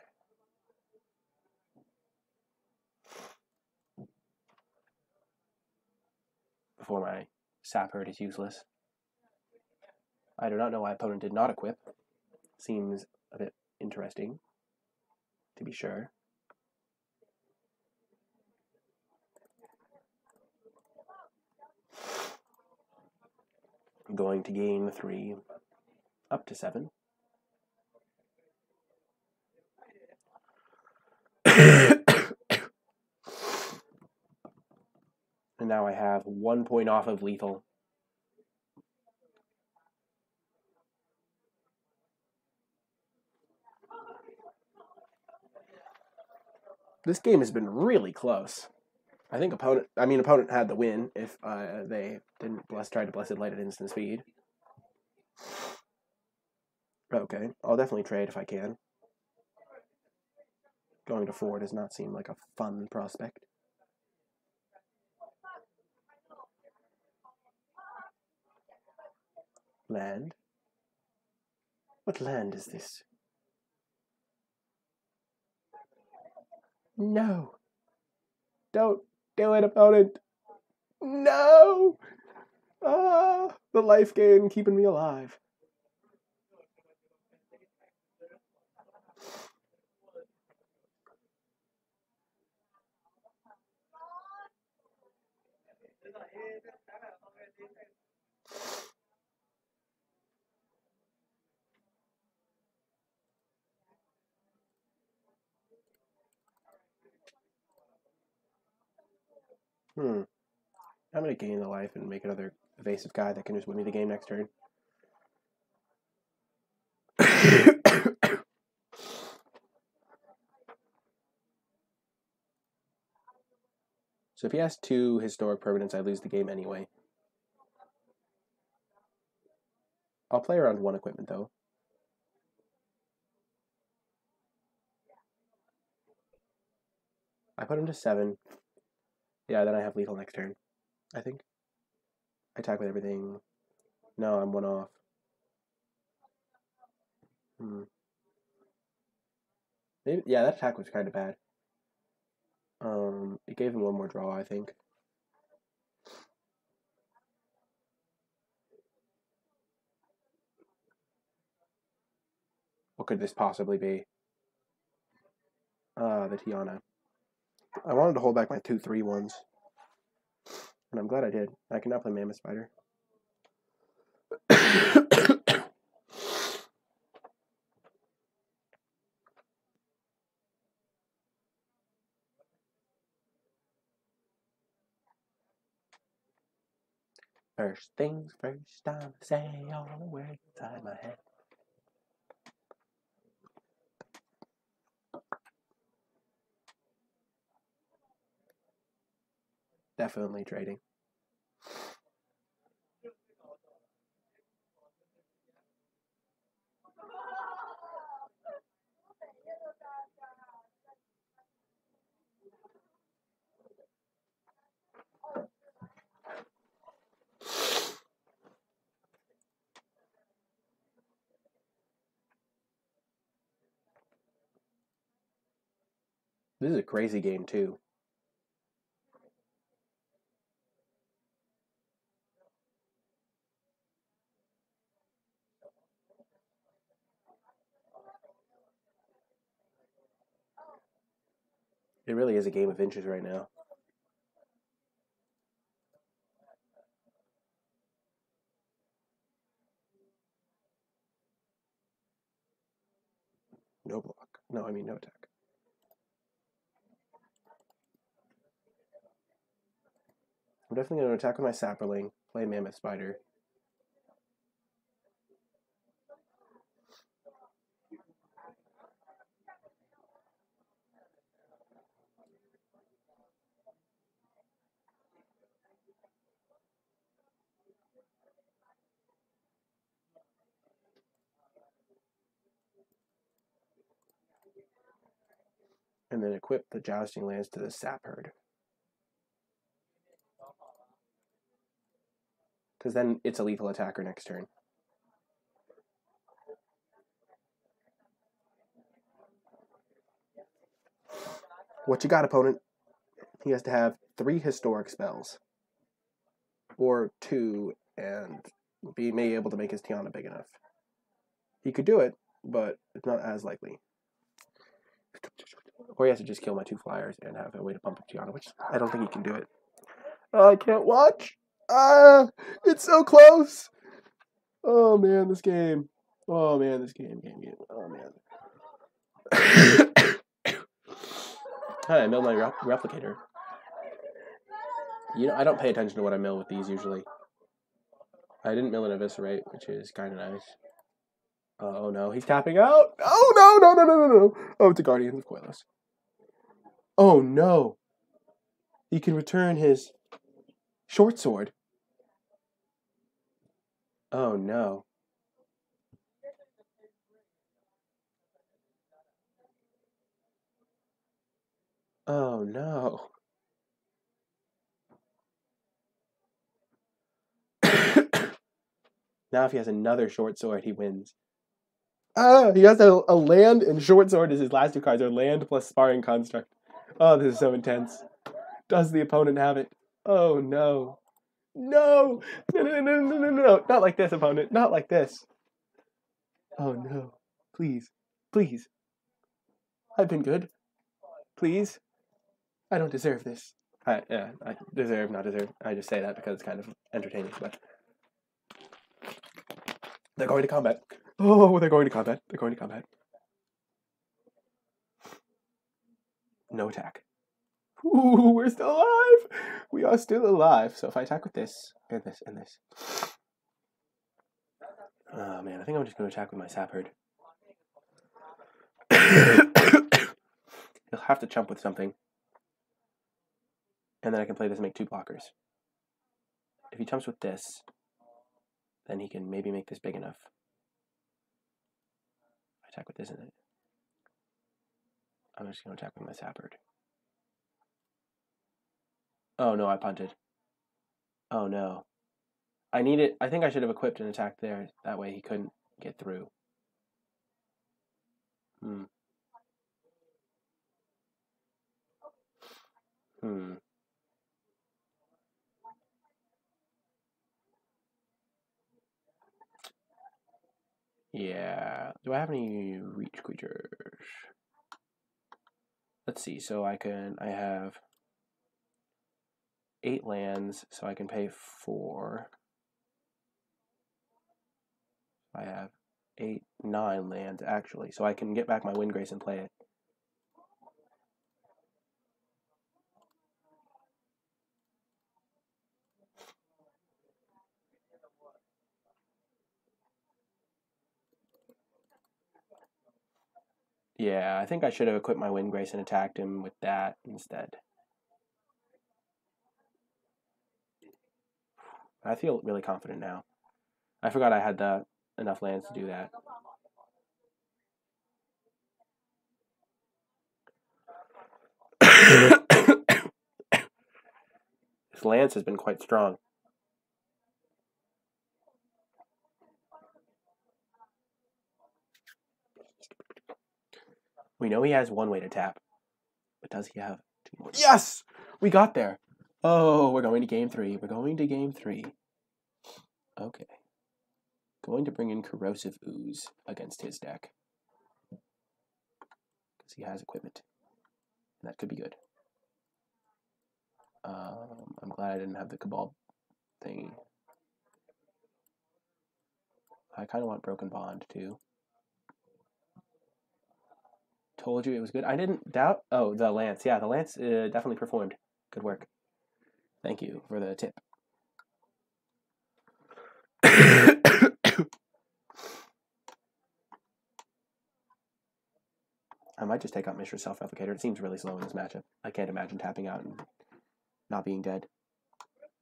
Before my Sap Herd is useless. I do not know why opponent did not equip. Seems a bit interesting, to be sure. I'm going to gain 3, up to 7. And now I have 1 point off of lethal. This game has been really close. I think opponent had the win if they didn't try to Blessed Light at instant speed. Okay, I'll definitely trade if I can. Going to 4 does not seem like a fun prospect. Land? What land is this? No! Don't do it, opponent. No! The life gain keeping me alive. I'm going to gain the life and make another evasive guy that can just win me the game next turn. So if he has 2 historic permanents, I lose the game anyway. I'll play around 1 equipment, though. I put him to 7. Yeah, then I have lethal next turn, I think. I attack with everything. No, I'm 1 off. Maybe, yeah, that attack was kind of bad. It gave him 1 more draw, I think. What could this possibly be? The Tiana. I wanted to hold back my 2/3 ones. And I'm glad I did. I can now play Mammoth Spider. First things first, I'm say all the words inside my head. Definitely trading. This is a crazy game, too. It really is a game of inches right now. No block. No, I mean no attack. I'm definitely going to attack with my Sapperling, play Mammoth Spider. And then equip the Jousting Lance to the Sap Herd. Because then it's a lethal attacker next turn. What you got, opponent? He has to have 3 historic spells. Or 2, and be able to make his Tiana big enough. He could do it, but it's not as likely. Or he has to just kill my 2 flyers and have a way to pump up Tiana, which I don't think he can do it. I can't watch! It's so close! Oh man, this game. Oh man, this game. Oh man. Hi, I milled my replicator. You know, I don't pay attention to what I mill with these usually. I didn't mill an Eviscerate, which is kind of nice. Oh no, he's tapping out! Oh no! Oh, it's a Guardian of Coilos. Oh no! He can return his short sword. Oh no. Oh no. Now if he has another short sword, he wins. He has a land and short sword as his last 2 cards are land plus Sparring Construct. Oh, this is so intense. Does the opponent have it? Oh, no. No! No, no, no, no, no, no. Not like this, opponent. Not like this. Oh, no. Please. Please. I've been good. Please. I don't deserve this. I deserve, not deserve. I just say that because it's kind of entertaining, but... They're going to combat. Oh, they're going to combat. They're going to combat. No attack. Ooh, we're still alive! We are still alive. So if I attack with this, and this, and this... Oh, man, I think I'm just going to attack with my Sapherd. He'll have to chump with something. And then I can play this and make 2 blockers. If he chumps with this, then he can maybe make this big enough. I attack with this in it. I'm just going to attack with my Sapherd. Oh no, I punted. Oh no. I think I should have equipped an attack there. That way he couldn't get through. Yeah. Do I have any reach creatures? Let's see. So I have 8 lands, so I can pay 4. I have 9 lands actually, so I can get back my Windgrace and play it. Yeah, I think I should have equipped my Windgrace and attacked him with that instead. I feel really confident now. I forgot I had enough lands to do that. This lance has been quite strong. We know he has 1 way to tap, but does he have 2 more? Yes! We got there! Oh, we're going to game 3. We're going to game 3. Okay. Going to bring in Corrosive Ooze against his deck. Because he has equipment. And that could be good. I'm glad I didn't have the Cabal thingy. I kind of want Broken Bond, too. Told you it was good. I didn't doubt... Oh, the Lance. Yeah, the Lance definitely performed. Good work. Thank you for the tip. I might just take out Mishra's Self-Replicator. It seems really slow in this matchup. I can't imagine tapping out and not being dead.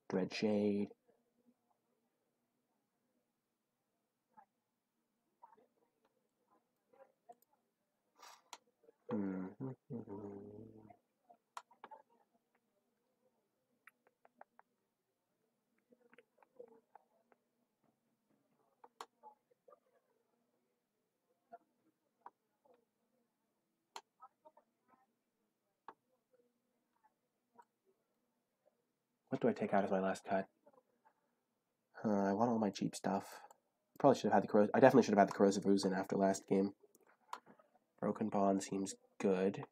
Dread Shade. What do I take out as my last cut? I want all my cheap stuff. Probably should have had I definitely should have had the Corrosive Ooze in after last game. Broken Bond seems good.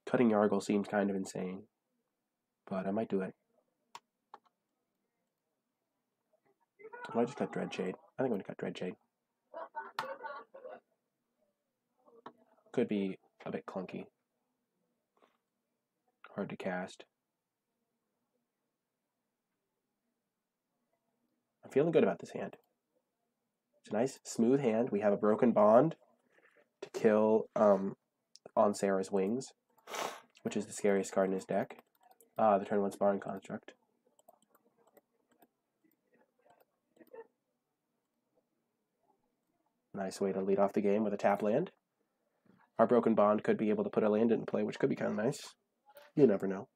Cutting Yargle seems kind of insane, but I might do it. I might just cut Dreadshade. I think I'm going to cut Dreadshade. Could be a bit clunky. Hard to cast. I'm feeling good about this hand. It's a nice, smooth hand. We have a Broken Bond to kill on Sarah's Wings, which is the scariest card in his deck. The turn 1 Sparring Construct. Nice way to lead off the game with a tap land. Our Broken Bond could be able to put a land into play, which could be kind of nice. You never know.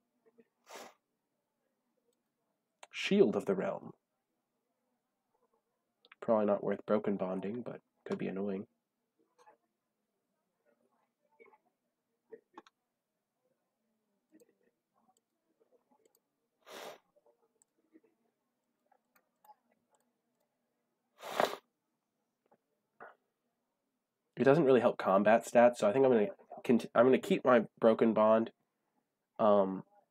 Shield of the Realm. Probably not worth broken bonding, but could be annoying. It doesn't really help combat stats, so I think I'm gonna keep my broken bond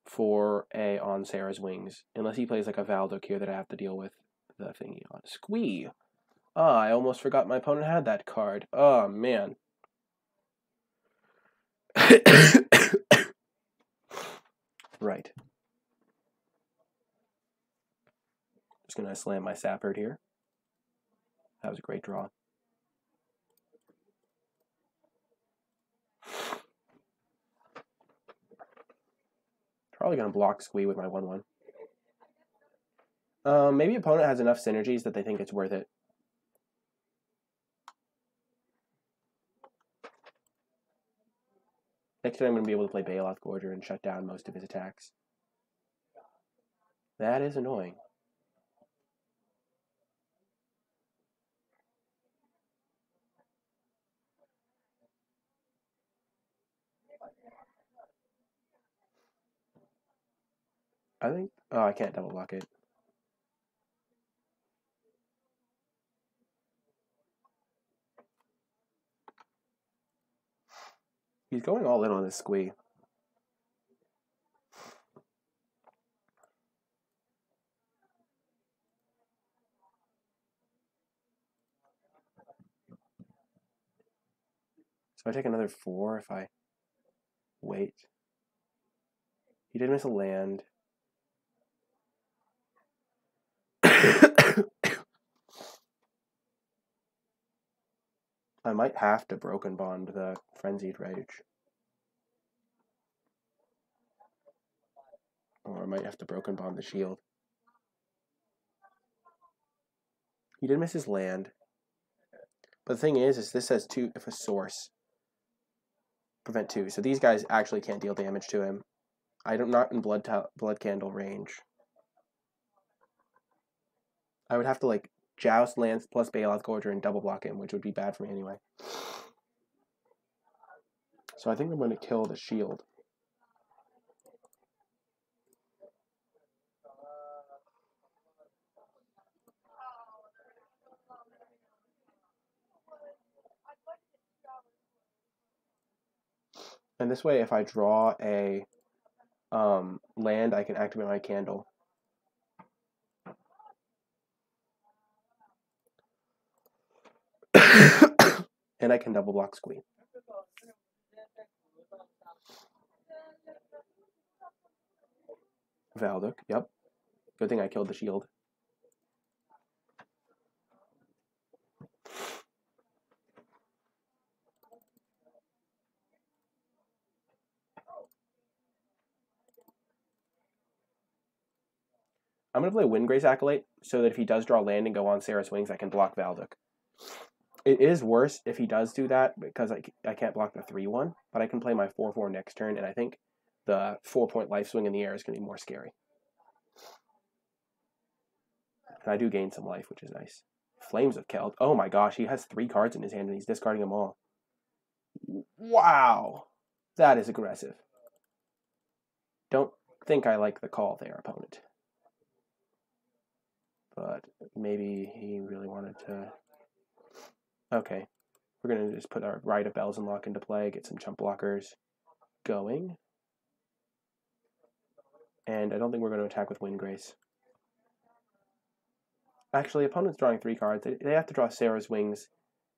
for A on Sarah's Wings, unless he plays like a Valduk here that I have to deal with the thingy on. Squee! Ah, I almost forgot my opponent had that card. Oh, man. Right. Just gonna slam my Sapherd here. That was a great draw. Probably gonna block Squee with my 1/1. Maybe opponent has enough synergies that they think it's worth it. Next turn I'm gonna be able to play Baloth Gorger and shut down most of his attacks. That is annoying. I think... Oh, I can't double block it. He's going all in on this Squee. So I take another 4 if I wait. He did miss a land. I might have to Broken Bond the Frenzied Rage. Or I might have to Broken Bond the Shield. He did miss his land. But the thing is this says 2 if a source. Prevent 2. So these guys actually can't deal damage to him. I'm not in Blood Candle range. I would have to like Joust lands plus Baloth Gorger and double block him, which would be bad for me anyway. So I think I'm going to kill the Shield. And this way, if I draw a land, I can activate my candle. And I can double block Squee. Valduk, yep. Good thing I killed the Shield. I'm going to play Windgrace Acolyte so that if he does draw land and go on Sarah's Wings, I can block Valduk. It is worse if he does do that because I can't block the 3/1, but I can play my 4/4 next turn, and I think the 4-point life swing in the air is going to be more scary. And I do gain some life, which is nice. Flames of Keld. Oh my gosh, he has 3 cards in his hand and he's discarding them all. Wow. That is aggressive. Don't think I like the call there, opponent. But maybe he really wanted to... Okay. We're going to just put our Rite of Bells and Lock into play, get some chump blockers going. And I don't think we're going to attack with Windgrace. Actually, opponent's drawing 3 cards. They have to draw Sarah's Wings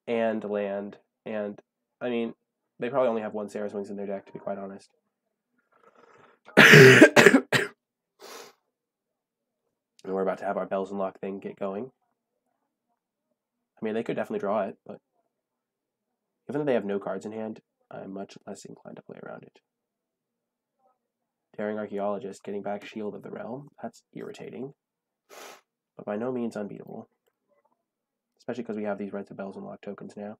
and land. And, I mean, they probably only have 1 Sarah's Wings in their deck, to be quite honest. And we're about to have our Bells and Lock thing get going. I mean, they could definitely draw it, but even though they have no cards in hand, I'm much less inclined to play around it. Daring Archaeologist getting back Shield of the Realm. That's irritating, but by no means unbeatable. Especially because we have these Rites of Bells and Lock tokens now.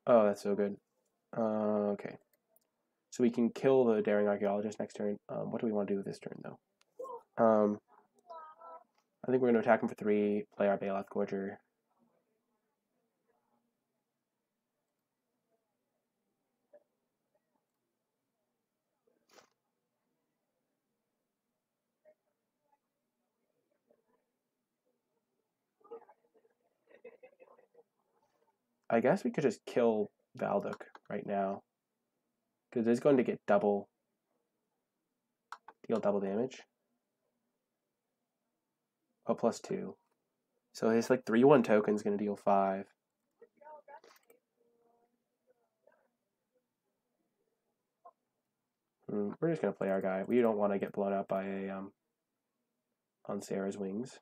Oh, that's so good. Okay. So we can kill the Daring Archaeologist next turn. What do we want to do with this turn, though? I think we're going to attack him for 3, play our Baloth Gorger. I guess we could just kill Valduk right now, because it's going to get deal double damage. Oh, +2. So his like 3/1 token is going to deal 5. We're just going to play our guy. We don't want to get blown out by a on Sarah's wings.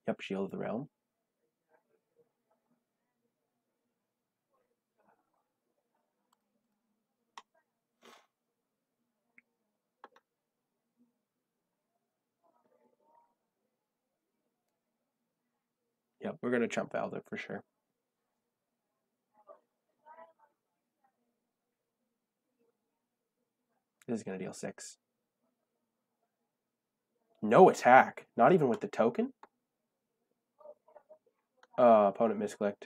Yep, Shield of the Realm. Yep, we're going to chump Valduk for sure. This is going to deal 6. No attack. Not even with the token? Opponent misclicked.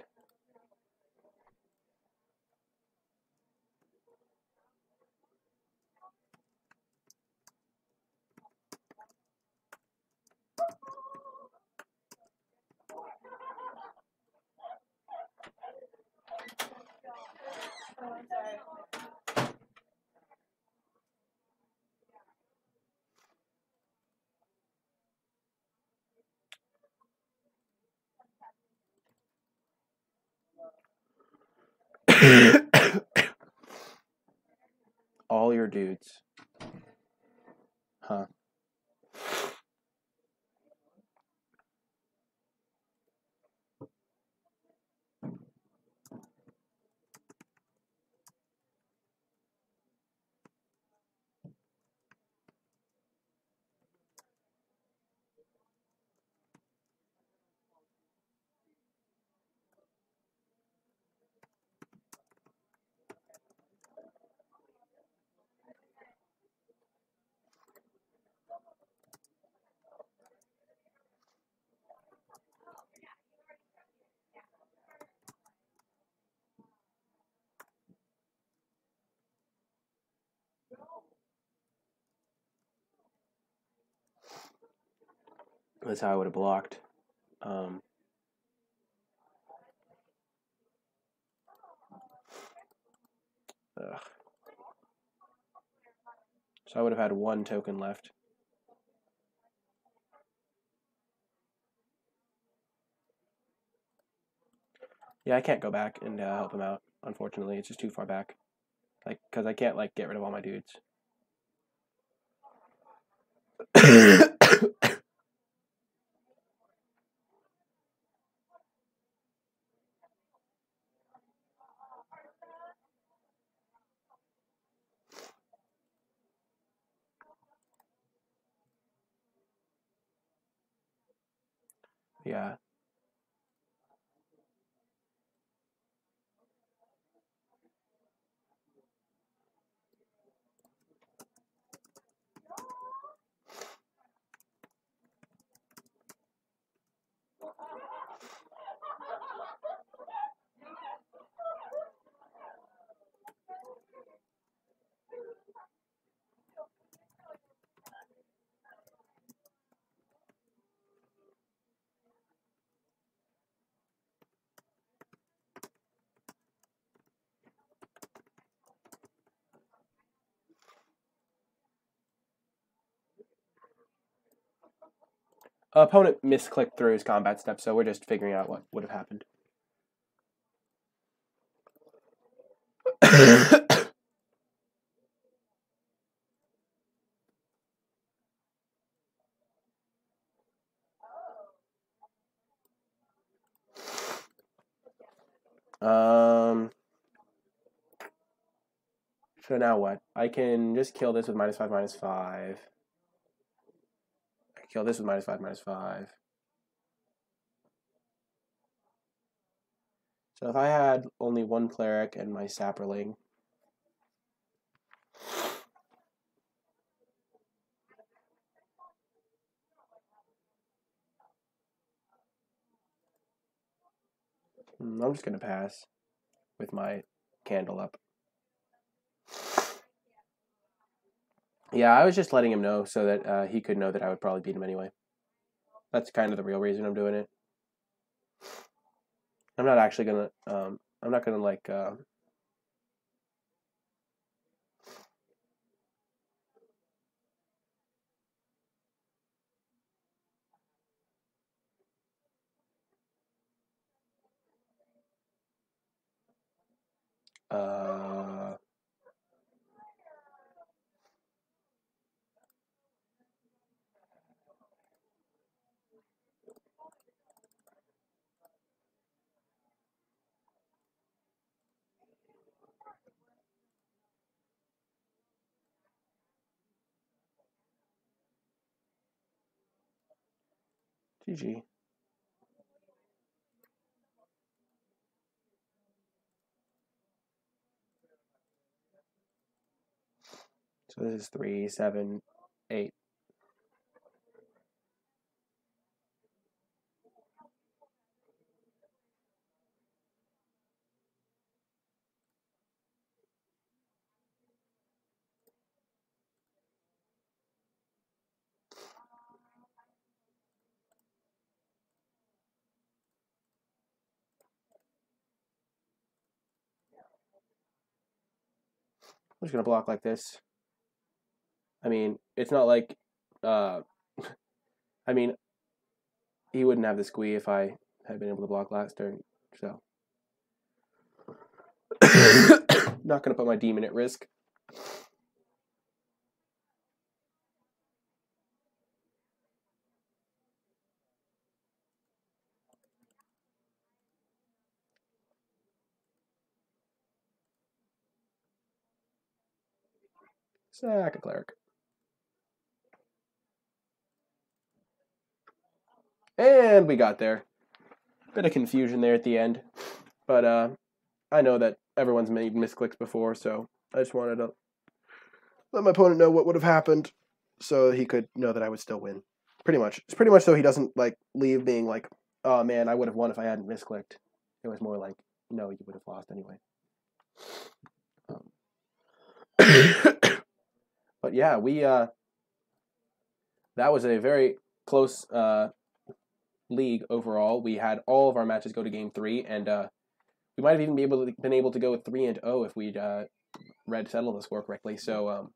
All your dudes. Huh. That's how I would have blocked. Ugh. So I would have had 1 token left. Yeah, I can't go back and help him out. Unfortunately, it's just too far back. Like, because I can't like get rid of all my dudes. Yeah. Opponent misclicked through his combat step, so we're just figuring out what would have happened. So now what? I can just kill this with -5, -5. I can kill this with -5, -5. So if I had only one cleric and my sapperling, I'm just gonna pass with my candle up. Yeah, I was just letting him know so that he could know that I would probably beat him anyway. That's kind of the real reason I'm doing it. I'm not actually gonna. I'm not gonna like. Uh, GG. So this is 3, 7, 8. I'm just gonna block like this. I mean, it's not like. I mean, he wouldn't have the squee if I had been able to block last turn. So, not gonna put my demon at risk. Sack a cleric. And we got there. Bit of confusion there at the end. But I know that everyone's made misclicks before, so I just wanted to let my opponent know what would have happened so he could know that I would still win. Pretty much. It's pretty much so he doesn't like leave being like, oh man, I would have won if I hadn't misclicked. It was more like, no, you would have lost anyway. But yeah, we that was a very close league overall. We had all of our matches go to game 3, and we might have even been able to go 3-0 if we'd read settle the score correctly. So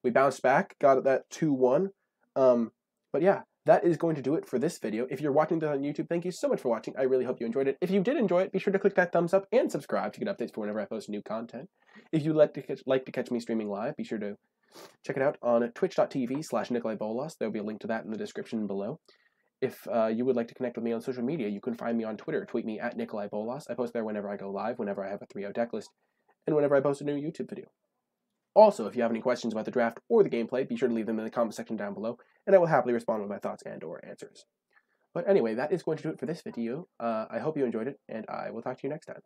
we bounced back, got that 2-1. But yeah, that is going to do it for this video. If you're watching this on YouTube, thank you so much for watching. I really hope you enjoyed it. If you did enjoy it, be sure to click that thumbs up and subscribe to get updates for whenever I post new content. If you'd like to catch me streaming live, be sure to check it out on twitch.tv/NicolaiBolas. There'll be a link to that in the description below. If you would like to connect with me on social media, you can find me on Twitter. Tweet me at NicolaiBolas. I post there whenever I go live, whenever I have a 3-0 deck list, and whenever I post a new YouTube video. Also, if you have any questions about the draft or the gameplay, be sure to leave them in the comment section down below, and I will happily respond with my thoughts and/or answers. But anyway, that is going to do it for this video. I hope you enjoyed it, and I will talk to you next time.